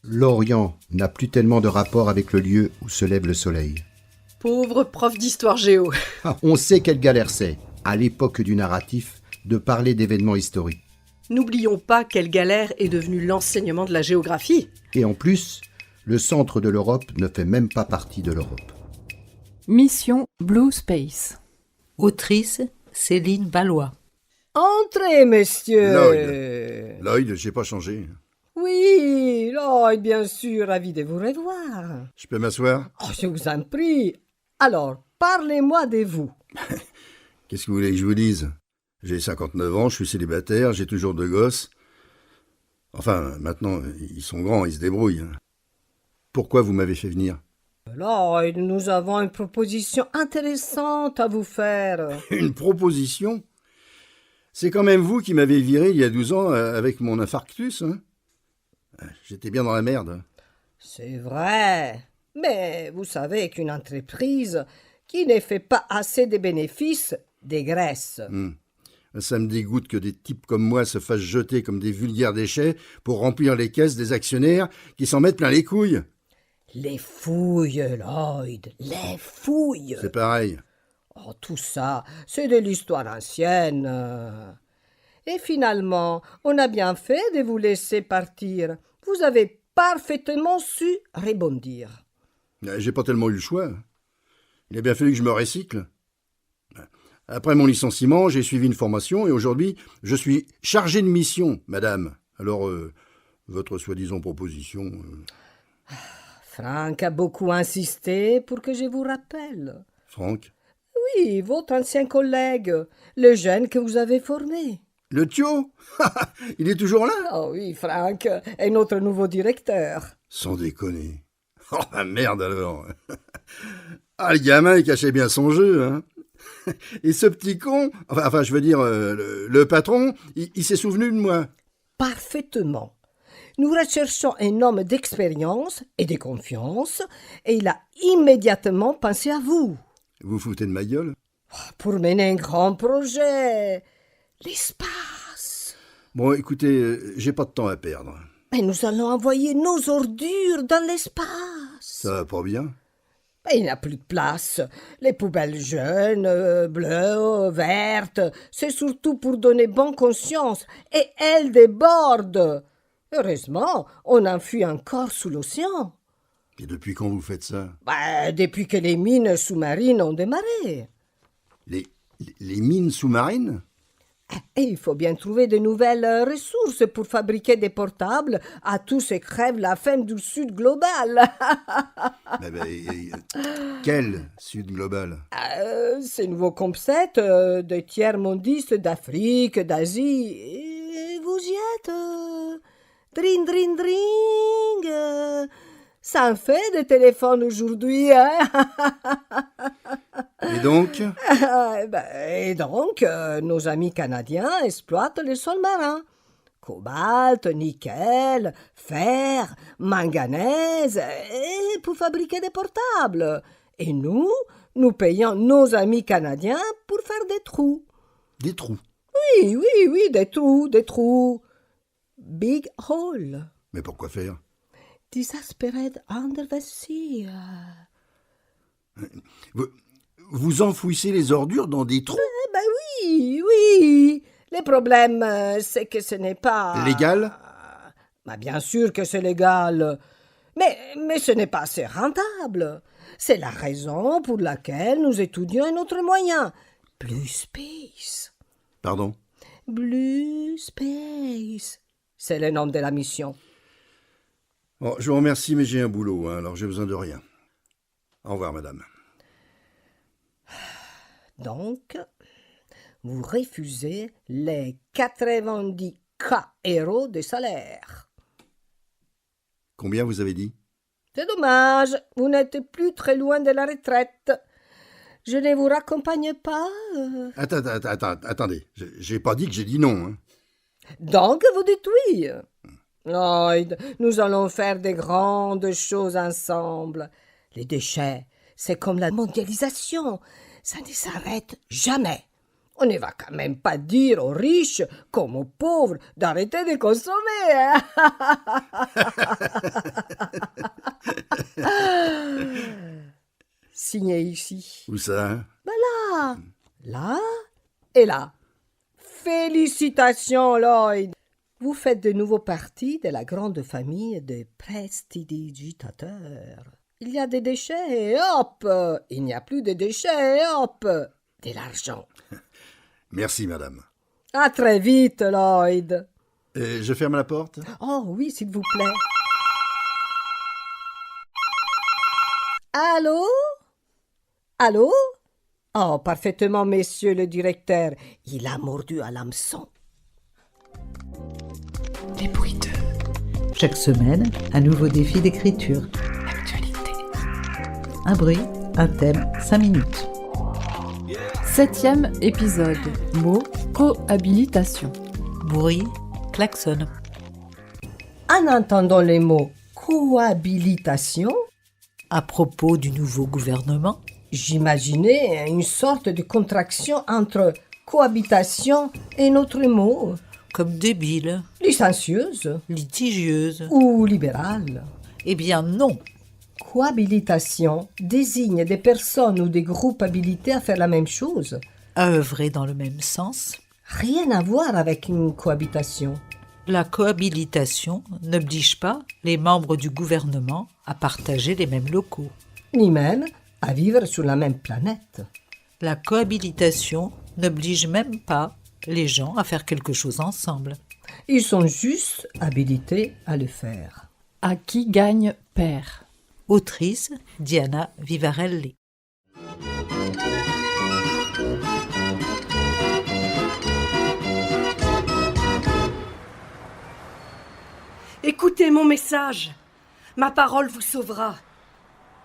L'Orient n'a plus tellement de rapport avec le lieu où se lève le soleil. Pauvre prof d'histoire géo. On sait quelle galère c'est, à l'époque du narratif, de parler d'événements historiques. N'oublions pas quelle galère est devenue l'enseignement de la géographie. Et en plus, le centre de l'Europe ne fait même pas partie de l'Europe. Mission Blue Space. Autrice Céline Ballois. Entrez, messieurs. Lloyd, j'ai pas changé. Oui, Lloyd, bien sûr, ravi de vous revoir. Je peux m'asseoir? Oh, je vous en prie. Alors, parlez-moi de vous. Qu'est-ce que vous voulez que je vous dise? J'ai 59 ans, je suis célibataire, j'ai toujours 2 gosses. Enfin, maintenant, ils sont grands, ils se débrouillent. Pourquoi vous m'avez fait venir? Lloyd, nous avons une proposition intéressante à vous faire. Une proposition? C'est quand même vous qui m'avez viré il y a 12 ans avec mon infarctus, hein? J'étais bien dans la merde. C'est vrai. Mais vous savez qu'une entreprise qui ne fait pas assez de bénéfices dégraisse. Ça me dégoûte que des types comme moi se fassent jeter comme des vulgaires déchets pour remplir les caisses des actionnaires qui s'en mettent plein les couilles. Les fouilles, Lloyd, les fouilles. C'est pareil. Oh, tout ça, c'est de l'histoire ancienne. Et finalement, on a bien fait de vous laisser partir. Vous avez parfaitement su rebondir. J'ai pas tellement eu le choix. Il a bien fallu que je me recycle. Après mon licenciement, j'ai suivi une formation et aujourd'hui, je suis chargé de mission, madame. Alors, votre soi-disant proposition... Franck a beaucoup insisté pour que je vous rappelle. Franck? Oui, votre ancien collègue, le jeune que vous avez formé. Le Thio? Il est toujours là? Oh oui, Franck est notre nouveau directeur. Sans déconner. Oh la merde alors. Ah, le gamin, il cachait bien son jeu, hein. Et ce petit con, enfin je veux dire, le patron, il s'est souvenu de moi. Parfaitement. Nous recherchons un homme d'expérience et de confiance, et il a immédiatement pensé à vous. Vous foutez de ma gueule? Pour mener un grand projet. L'espace. Bon, écoutez, j'ai pas de temps à perdre. Mais nous allons envoyer nos ordures dans l'espace. Ça va pas bien? Il n'y a plus de place. Les poubelles jaunes, bleues, vertes, c'est surtout pour donner bonne conscience. Et elles débordent. Heureusement, on enfuit encore sous l'océan. Et depuis quand vous faites ça? Depuis que les mines sous-marines ont démarré. Les mines sous-marines? Et il faut bien trouver de nouvelles ressources pour fabriquer des portables à tous ces crèves la faim du Sud global. Quel Sud global? Ces nouveaux concepts de tiers-mondistes d'Afrique, d'Asie. Et vous y êtes? Dring, dring, dring. Ça en fait des téléphones aujourd'hui, hein? Et donc? Nos amis canadiens exploitent les sols marins. Cobalt, nickel, fer, manganèse, et pour fabriquer des portables. Et nous payons nos amis canadiens pour faire des trous. Des trous? Oui, des trous. Big hole. Mais pourquoi faire? Disappeared under the sea. Vous enfouissez les ordures dans des trous? Oui. Le problème, c'est que ce n'est pas... Légal? Bien sûr que c'est légal. Mais ce n'est pas assez rentable. C'est la raison pour laquelle nous étudions un autre moyen. Blue Space. Pardon? Blue Space. C'est le nom de la mission. Bon, je vous remercie, mais j'ai un boulot, alors j'ai besoin de rien. Au revoir, madame. Donc, vous refusez les 90 € de salaire. Combien vous avez dit? C'est dommage, vous n'êtes plus très loin de la retraite. Je ne vous raccompagne pas. Attendez, j'ai pas dit que j'ai dit non. Hein. Donc, vous dites oui. Lloyd, nous allons faire des grandes choses ensemble. Les déchets, c'est comme la mondialisation. Ça ne s'arrête jamais. On ne va quand même pas dire aux riches comme aux pauvres d'arrêter de consommer. Signé ici. Où ça? Hein? Là et là. Félicitations, Lloyd. Vous faites de nouveau partie de la grande famille des prestidigitateurs. Il y a des déchets et hop, il n'y a plus de déchets et hop, de l'argent. Merci, madame. À très vite, Lloyd. Je ferme la porte? Oh oui, s'il vous plaît. Allô? Oh, parfaitement, monsieur le directeur. Il a mordu à l'hameçon. Les bruits de Chaque semaine, un nouveau défi d'écriture. l'actualité. Un bruit, un thème, 5 minutes. 7e épisode. Mot cohabilitation. Bruit, klaxon. En entendant les mots cohabilitation, À propos du nouveau gouvernement, j'imaginais une sorte de contraction entre cohabitation et notre mot, comme débile, licencieuse litigieuse. ou libérale. Eh bien non, Cohabilitation désigne des personnes ou des groupes habilités à faire la même chose. à œuvrer dans le même sens. Rien à voir avec une cohabitation. La cohabilitation n'oblige pas les membres du gouvernement à partager les mêmes locaux. Ni même à vivre sur la même planète. La cohabilitation n'oblige même pas les gens à faire quelque chose ensemble. Ils sont juste habilités à le faire. À qui gagne perd. Autrice Diana Vivarelli. Écoutez mon message. Ma parole vous sauvera.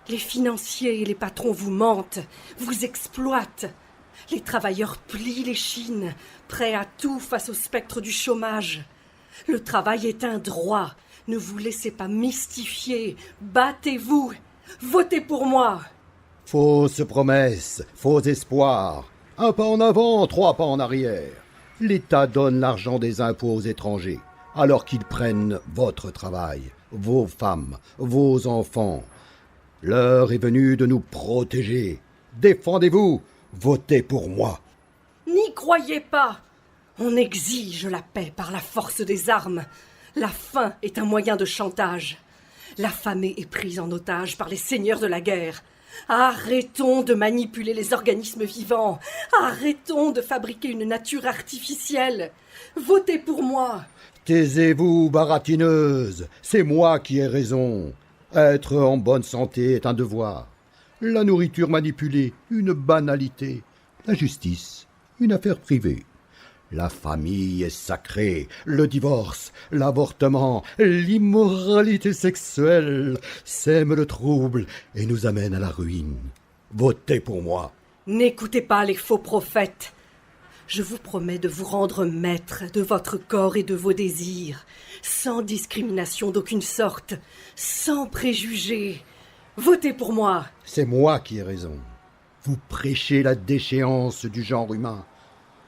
Les financiers et les patrons vous mentent, vous exploitent. Les travailleurs plient les chines, prêts à tout face au spectre du chômage. Le travail est un droit. Ne vous laissez pas mystifier. Battez-vous. Votez pour moi. Fausse promesse, faux espoir. Un pas en avant, 3 pas en arrière. L'État donne l'argent des impôts aux étrangers, alors qu'ils prennent votre travail, vos femmes, vos enfants. L'heure est venue de nous protéger. Défendez-vous, votez pour moi. N'y croyez pas. On exige la paix par la force des armes. La faim est un moyen de chantage. L'affamé est prise en otage par les seigneurs de la guerre. Arrêtons de manipuler les organismes vivants. Arrêtons de fabriquer une nature artificielle. Votez pour moi. Taisez-vous, baratineuse. C'est moi qui ai raison. Être en bonne santé est un devoir. La nourriture manipulée, une banalité. La justice, une affaire privée. La famille est sacrée. Le divorce, l'avortement, l'immoralité sexuelle sèment le trouble et nous amènent à la ruine. Votez pour moi. N'écoutez pas les faux prophètes. Je vous promets de vous rendre maître de votre corps et de vos désirs, sans discrimination d'aucune sorte, sans préjugés. Votez pour moi. C'est moi qui ai raison. Vous prêchez la déchéance du genre humain.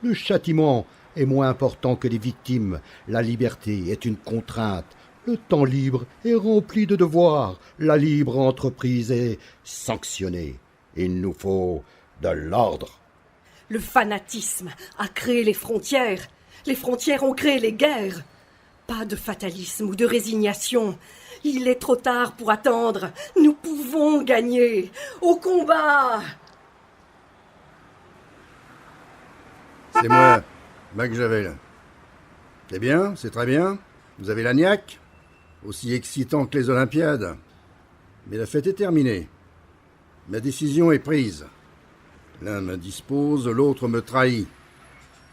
Le châtiment est moins important que les victimes. La liberté est une contrainte. Le temps libre est rempli de devoirs. La libre entreprise est sanctionnée. Il nous faut de l'ordre. Le fanatisme a créé les frontières. Les frontières ont créé les guerres. Pas de fatalisme ou de résignation. Il est trop tard pour attendre. Nous pouvons gagner. Au combat! C'est moi, Mac Javel. C'est bien, c'est très bien. Vous avez la niaque. Aussi excitant que les Olympiades. Mais la fête est terminée. Ma décision est prise. L'un m'indispose, l'autre me trahit.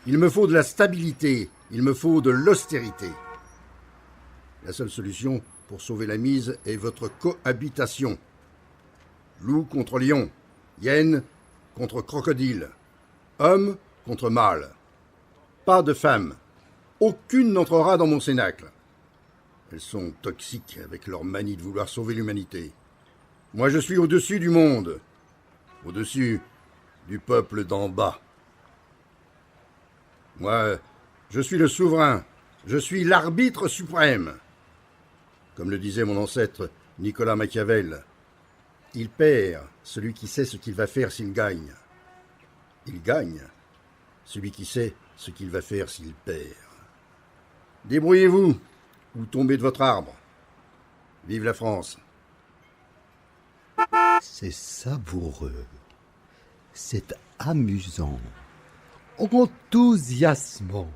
Il me faut de la stabilité, il me faut de l'austérité. La seule solution pour sauver la mise est votre cohabitation. Loup contre lion, hyène contre crocodile, homme contre mâle. Pas de femmes. Aucune n'entrera dans mon cénacle. Elles sont toxiques avec leur manie de vouloir sauver l'humanité. Moi, je suis au-dessus du monde. Au-dessus du peuple d'en bas. Moi, je suis le souverain. Je suis l'arbitre suprême. Comme le disait mon ancêtre Nicolas Machiavel, il perd celui qui sait ce qu'il va faire s'il gagne. Il gagne celui qui sait ce qu'il va faire s'il perd. Débrouillez-vous ou tombez de votre arbre. Vive la France. C'est savoureux. C'est amusant. Enthousiasmant.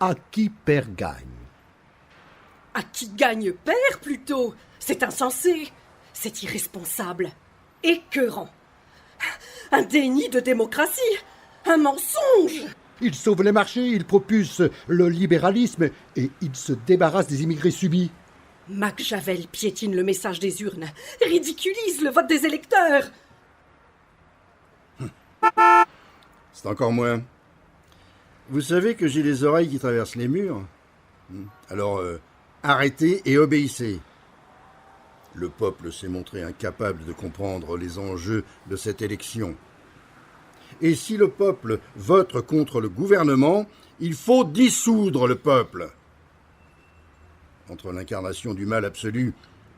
À qui perd gagne. À qui gagne perd plutôt. C'est insensé. C'est irresponsable. Écœurant. Un déni de démocratie. Un mensonge. Il sauve les marchés, il propulse le libéralisme et il se débarrasse des immigrés subis. Mac Javel piétine le message des urnes, ridiculise le vote des électeurs. C'est encore moins. Vous savez que j'ai les oreilles qui traversent les murs. Alors, arrêtez et obéissez. Le peuple s'est montré incapable de comprendre les enjeux de cette élection. Et si le peuple vote contre le gouvernement, il faut dissoudre le peuple. Entre l'incarnation du mal absolu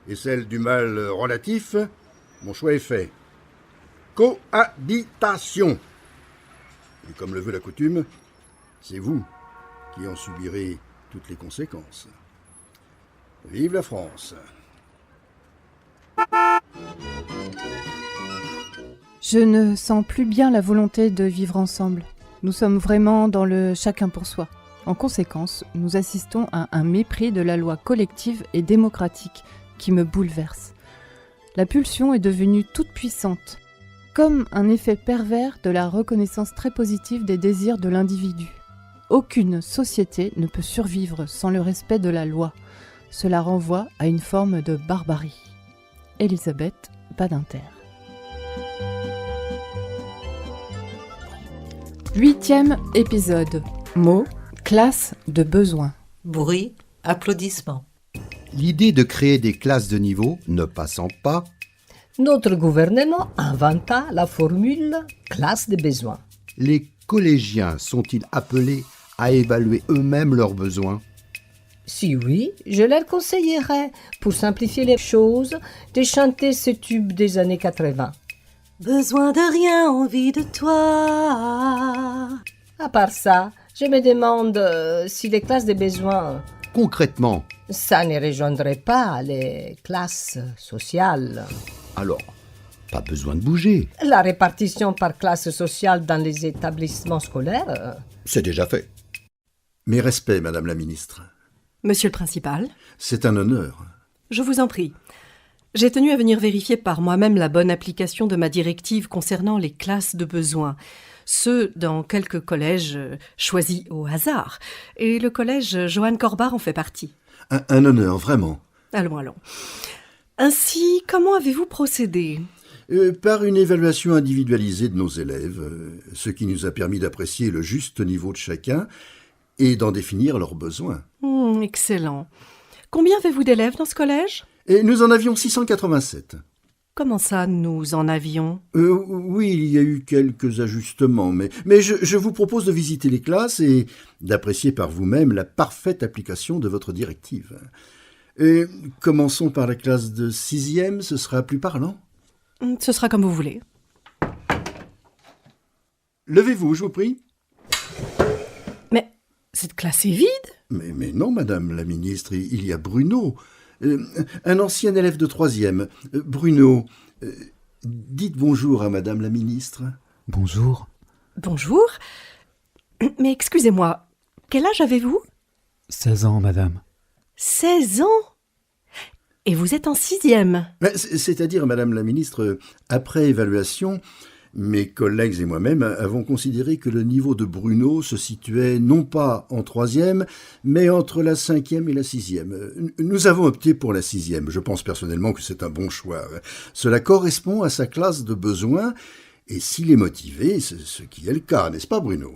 et celle du mal relatif, mon choix est fait. Cohabitation. Et comme le veut la coutume, c'est vous qui en subirez toutes les conséquences. Vive la France. Je ne sens plus bien la volonté de vivre ensemble. Nous sommes vraiment dans le chacun pour soi. En conséquence, nous assistons à un mépris de la loi collective et démocratique qui me bouleverse. La pulsion est devenue toute puissante, comme un effet pervers de la reconnaissance très positive des désirs de l'individu. Aucune société ne peut survivre sans le respect de la loi. Cela renvoie à une forme de barbarie. Elisabeth Badinter. 8e épisode. Mots, classe de besoin. Bruit, applaudissements. L'idée de créer des classes de niveau ne passant pas, Notre gouvernement inventa la formule classe de besoin. les collégiens sont-ils appelés à évaluer eux-mêmes leurs besoins? Si oui, je leur conseillerais, pour simplifier les choses, de chanter ce tube des années 80. Besoin de rien, envie de toi. À part ça, je me demande si les classes de besoins, Concrètement, ça ne rejoindrait pas les classes sociales. alors, pas besoin de bouger. La répartition par classe sociale dans les établissements scolaires, C'est déjà fait. Mes respects, Madame la Ministre. Monsieur le principal, C'est un honneur. je vous en prie. J'ai tenu à venir vérifier par moi-même la bonne application de ma directive concernant les classes de besoins. Ceux dans quelques collèges choisis au hasard. Et le collège Johann Corbard en fait partie. Un honneur, vraiment. Allons. Ainsi, comment avez-vous procédé ? Par une évaluation individualisée de nos élèves, ce qui nous a permis d'apprécier le juste niveau de chacun et d'en définir leurs besoins. Excellent. Combien avez-vous d'élèves dans ce collège ? Et nous en avions 687. Comment ça, nous en avions ? Oui, il y a eu quelques ajustements, mais je vous propose de visiter les classes et d'apprécier par vous-même la parfaite application de votre directive. Commençons par la classe de 6e, ce sera plus parlant. Ce sera comme vous voulez. Levez-vous, je vous prie. Mais cette classe est vide ? Mais non, Madame la Ministre, il y a Bruno, un ancien élève de 3e. Bruno, dites bonjour à Madame la Ministre. Bonjour. Bonjour. Mais excusez-moi, quel âge avez-vous ? 16 ans, madame. 16 ans ? Et vous êtes en 6e ? C'est-à-dire, Madame la Ministre, après évaluation, mes collègues et moi-même avons considéré que le niveau de Bruno se situait non pas en 3e, mais entre la 5e et la 6e. Nous avons opté pour la 6e. Je pense personnellement que c'est un bon choix. Cela correspond à sa classe de besoins, et s'il est motivé, ce qui est le cas, n'est-ce pas, Bruno ?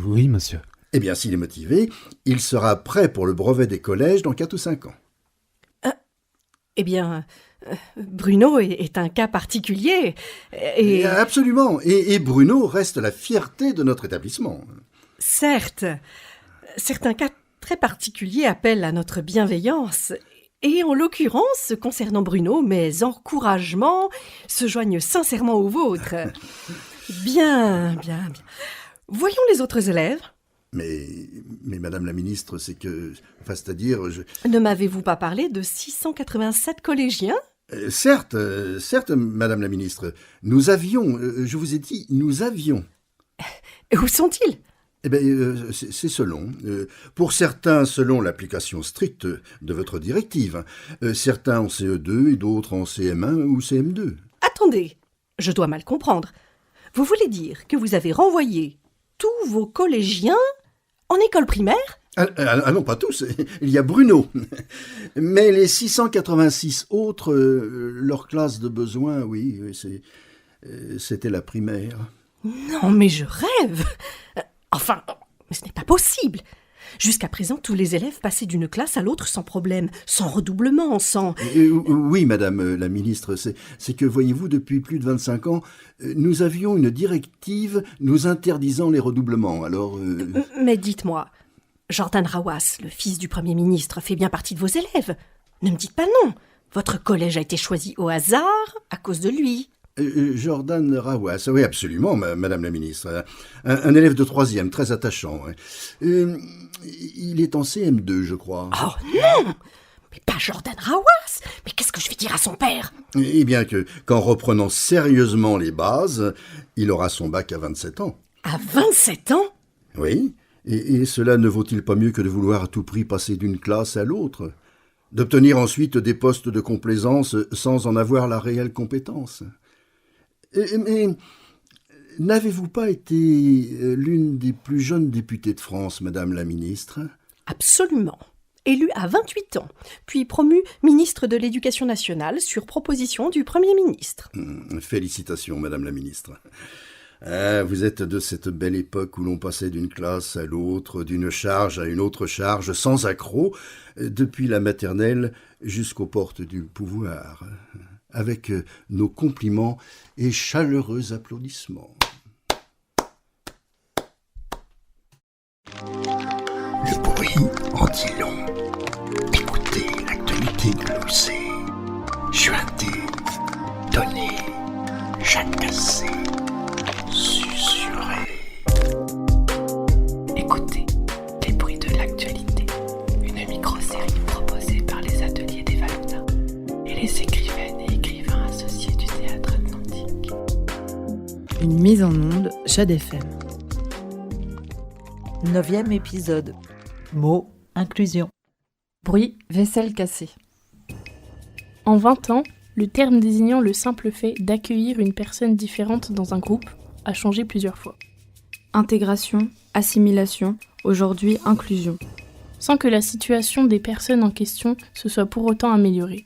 Oui, monsieur. Eh bien, s'il est motivé, il sera prêt pour le brevet des collèges dans 4 ou 5 ans. Eh bien, Bruno est un cas particulier. Et absolument. Et Bruno reste la fierté de notre établissement. Certes, certains cas très particuliers appellent à notre bienveillance. Et en l'occurrence, concernant Bruno, mes encouragements se joignent sincèrement aux vôtres. Bien. Voyons les autres élèves. Mais Madame la Ministre, c'est que... Enfin, c'est-à-dire... Ne m'avez-vous pas parlé de 687 collégiens ? Certes, Madame la Ministre. Nous avions... je vous ai dit, nous avions. Où sont-ils ? Eh bien, c'est selon. Pour certains, selon l'application stricte de votre directive. Certains en CE2 et d'autres en CM1 ou CM2. Attendez, je dois mal comprendre. Vous voulez dire que vous avez renvoyé tous vos collégiens en école primaire ? Ah non, pas tous. Il y a Bruno. Mais les 686 autres, leur classe de besoin, oui, c'était la primaire. Non, mais je rêve. Enfin, mais ce n'est pas possible. Jusqu'à présent, tous les élèves passaient d'une classe à l'autre sans problème, sans redoublement, sans... Oui, Madame la Ministre, c'est que, voyez-vous, depuis plus de 25 ans, nous avions une directive nous interdisant les redoublements, alors... Mais dites-moi, Jordan Rawas, le fils du Premier ministre, fait bien partie de vos élèves. Ne me dites pas non. Votre collège a été choisi au hasard à cause de lui. Jordan Rawas, oui, absolument, Madame la Ministre. Un élève de 3e, très attachant. Il est en CM2, je crois. Oh non! Mais pas Jordan Rawas! Mais qu'est-ce que je vais dire à son père? Eh bien qu'en reprenant sérieusement les bases, il aura son bac à 27 ans. À 27 ans? Oui, et cela ne vaut-il pas mieux que de vouloir à tout prix passer d'une classe à l'autre? D'obtenir ensuite des postes de complaisance sans en avoir la réelle compétence? Mais n'avez-vous pas été l'une des plus jeunes députées de France, Madame la Ministre? Absolument. Élue à 28 ans, puis promue ministre de l'Éducation nationale sur proposition du Premier ministre. Félicitations, Madame la Ministre. Vous êtes de cette belle époque où l'on passait d'une classe à l'autre, d'une charge à une autre charge, sans accroc, depuis la maternelle jusqu'aux portes du pouvoir. Avec nos compliments et chaleureux applaudissements. Le bruit en dit long. et les écrivaines et écrivains associés du Théâtre Atlantique. Une mise en onde Jade FM. 9e épisode. Mot, inclusion. Bruit, vaisselle cassée. En 20 ans, le terme désignant le simple fait d'accueillir une personne différente dans un groupe a changé plusieurs fois. Intégration, assimilation, aujourd'hui inclusion. Sans que la situation des personnes en question se soit pour autant améliorée.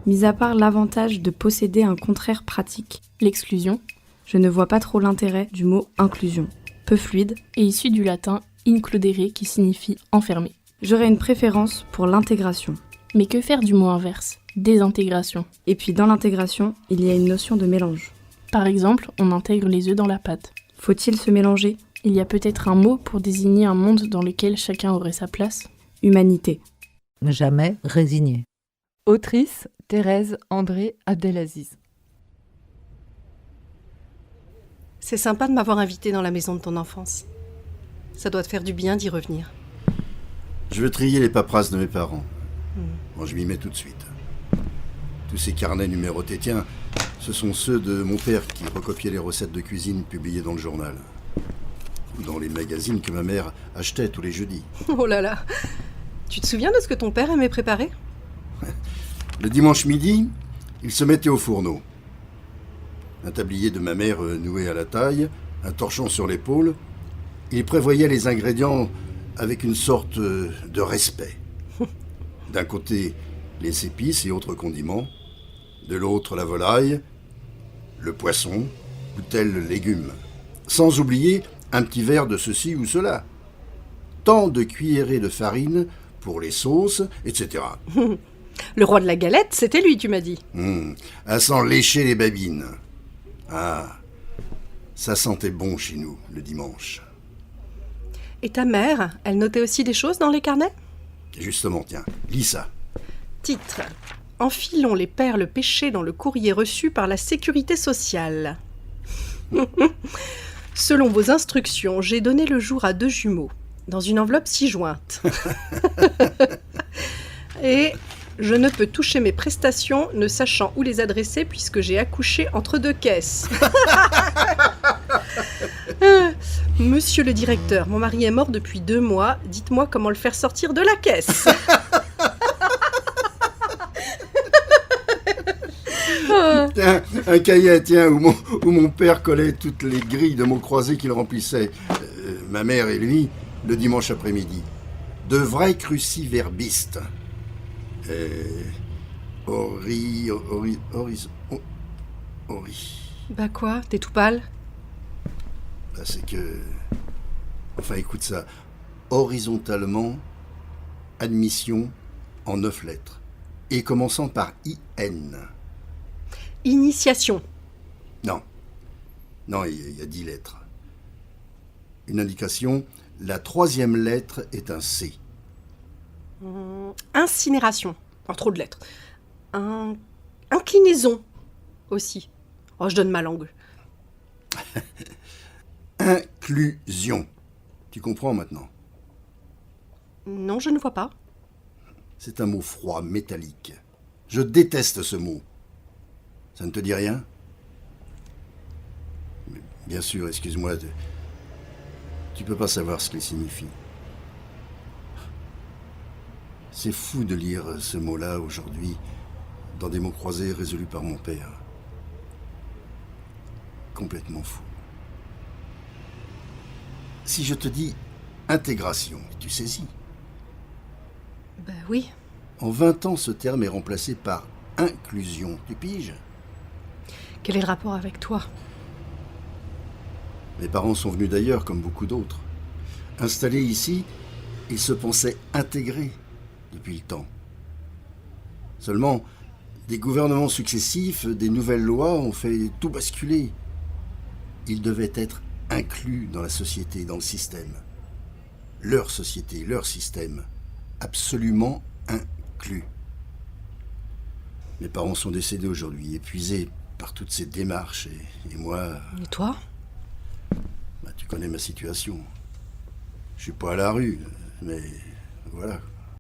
Mis à part l'avantage de posséder un contraire pratique, L'exclusion, je ne vois pas trop l'intérêt du mot inclusion. Peu fluide, est issue du latin includere qui signifie enfermer. j'aurais une préférence pour l'intégration. Mais que faire du mot inverse, désintégration? Et puis dans l'intégration, il y a une notion de mélange. Par exemple, on intègre les œufs dans la pâte. Faut-il se mélanger? Il y a peut-être un mot pour désigner un monde dans lequel chacun aurait sa place. Humanité. Jamais résigné. Autrice Thérèse André Abdelaziz. C'est sympa de m'avoir invité dans la maison de ton enfance. Ça doit te faire du bien d'y revenir. Je veux trier les paperasses de mes parents. Bon, je m'y mets tout de suite. Tous ces carnets numérotés, tiens, ce sont ceux de mon père qui recopiait les recettes de cuisine publiées dans le journal. Ou dans les magazines que ma mère achetait tous les jeudis. Oh là là. Tu te souviens de ce que ton père aimait préparer? Le dimanche midi, il se mettait au fourneau. Un tablier de ma mère noué à la taille, un torchon sur l'épaule. Il prévoyait les ingrédients avec une sorte de respect. D'un côté, les épices et autres condiments. De l'autre, la volaille, le poisson ou tels légumes. Sans oublier un petit verre de ceci ou cela. Tant de cuillerées de farine pour les sauces, etc. Le roi de la galette, c'était lui, tu m'as dit. À s'en lécher les babines. Ah, ça sentait bon chez nous, le dimanche. Et ta mère, elle notait aussi des choses dans les carnets? Justement, tiens, lis ça. Titre. Enfilons les perles pêchées dans le courrier reçu par la Sécurité sociale. Selon vos instructions, j'ai donné le jour à 2 jumeaux, dans une enveloppe ci-jointe. Et je ne peux toucher mes prestations ne sachant où les adresser puisque j'ai accouché entre 2 caisses. Monsieur le directeur, mon mari est mort depuis 2 mois. Dites-moi comment le faire sortir de la caisse. Tiens, un cahier, tiens, où mon père collait toutes les grilles de mots croisés qu'il remplissait. Ma mère et lui, le dimanche après-midi. De vrais cruciverbistes. Ori. Bah quoi, t'es tout pâle? Bah c'est que... Enfin, écoute ça. Horizontalement, admission en 9 lettres. Et commençant par IN. Initiation. Non. Non, il y a 10 lettres. Une indication, la 3e lettre est un C. Incinération. Oh, trop de lettres. Inclinaison. Aussi. Oh, je donne ma langue. Inclusion. Tu comprends maintenant? Non, je ne vois pas. C'est un mot froid, métallique. Je déteste ce mot. Ça ne te dit rien? Mais bien sûr, excuse-moi, tu peux pas savoir ce qu'il signifie. C'est fou de lire ce mot-là aujourd'hui dans des mots croisés résolus par mon père. Complètement fou. Si je te dis intégration, tu saisis? Ben oui. En 20 ans, ce terme est remplacé par inclusion. Tu piges? Quel est le rapport avec toi? Mes parents sont venus d'ailleurs, comme beaucoup d'autres. Installés ici, ils se pensaient intégrés depuis le temps. Seulement, des gouvernements successifs, des nouvelles lois ont fait tout basculer. Ils devaient être inclus dans la société, dans le système. Leur société, leur système. Absolument inclus. Mes parents sont décédés aujourd'hui, épuisés par toutes ces démarches, et moi... Et toi? Bah, tu connais ma situation. Je suis pas à la rue, mais voilà.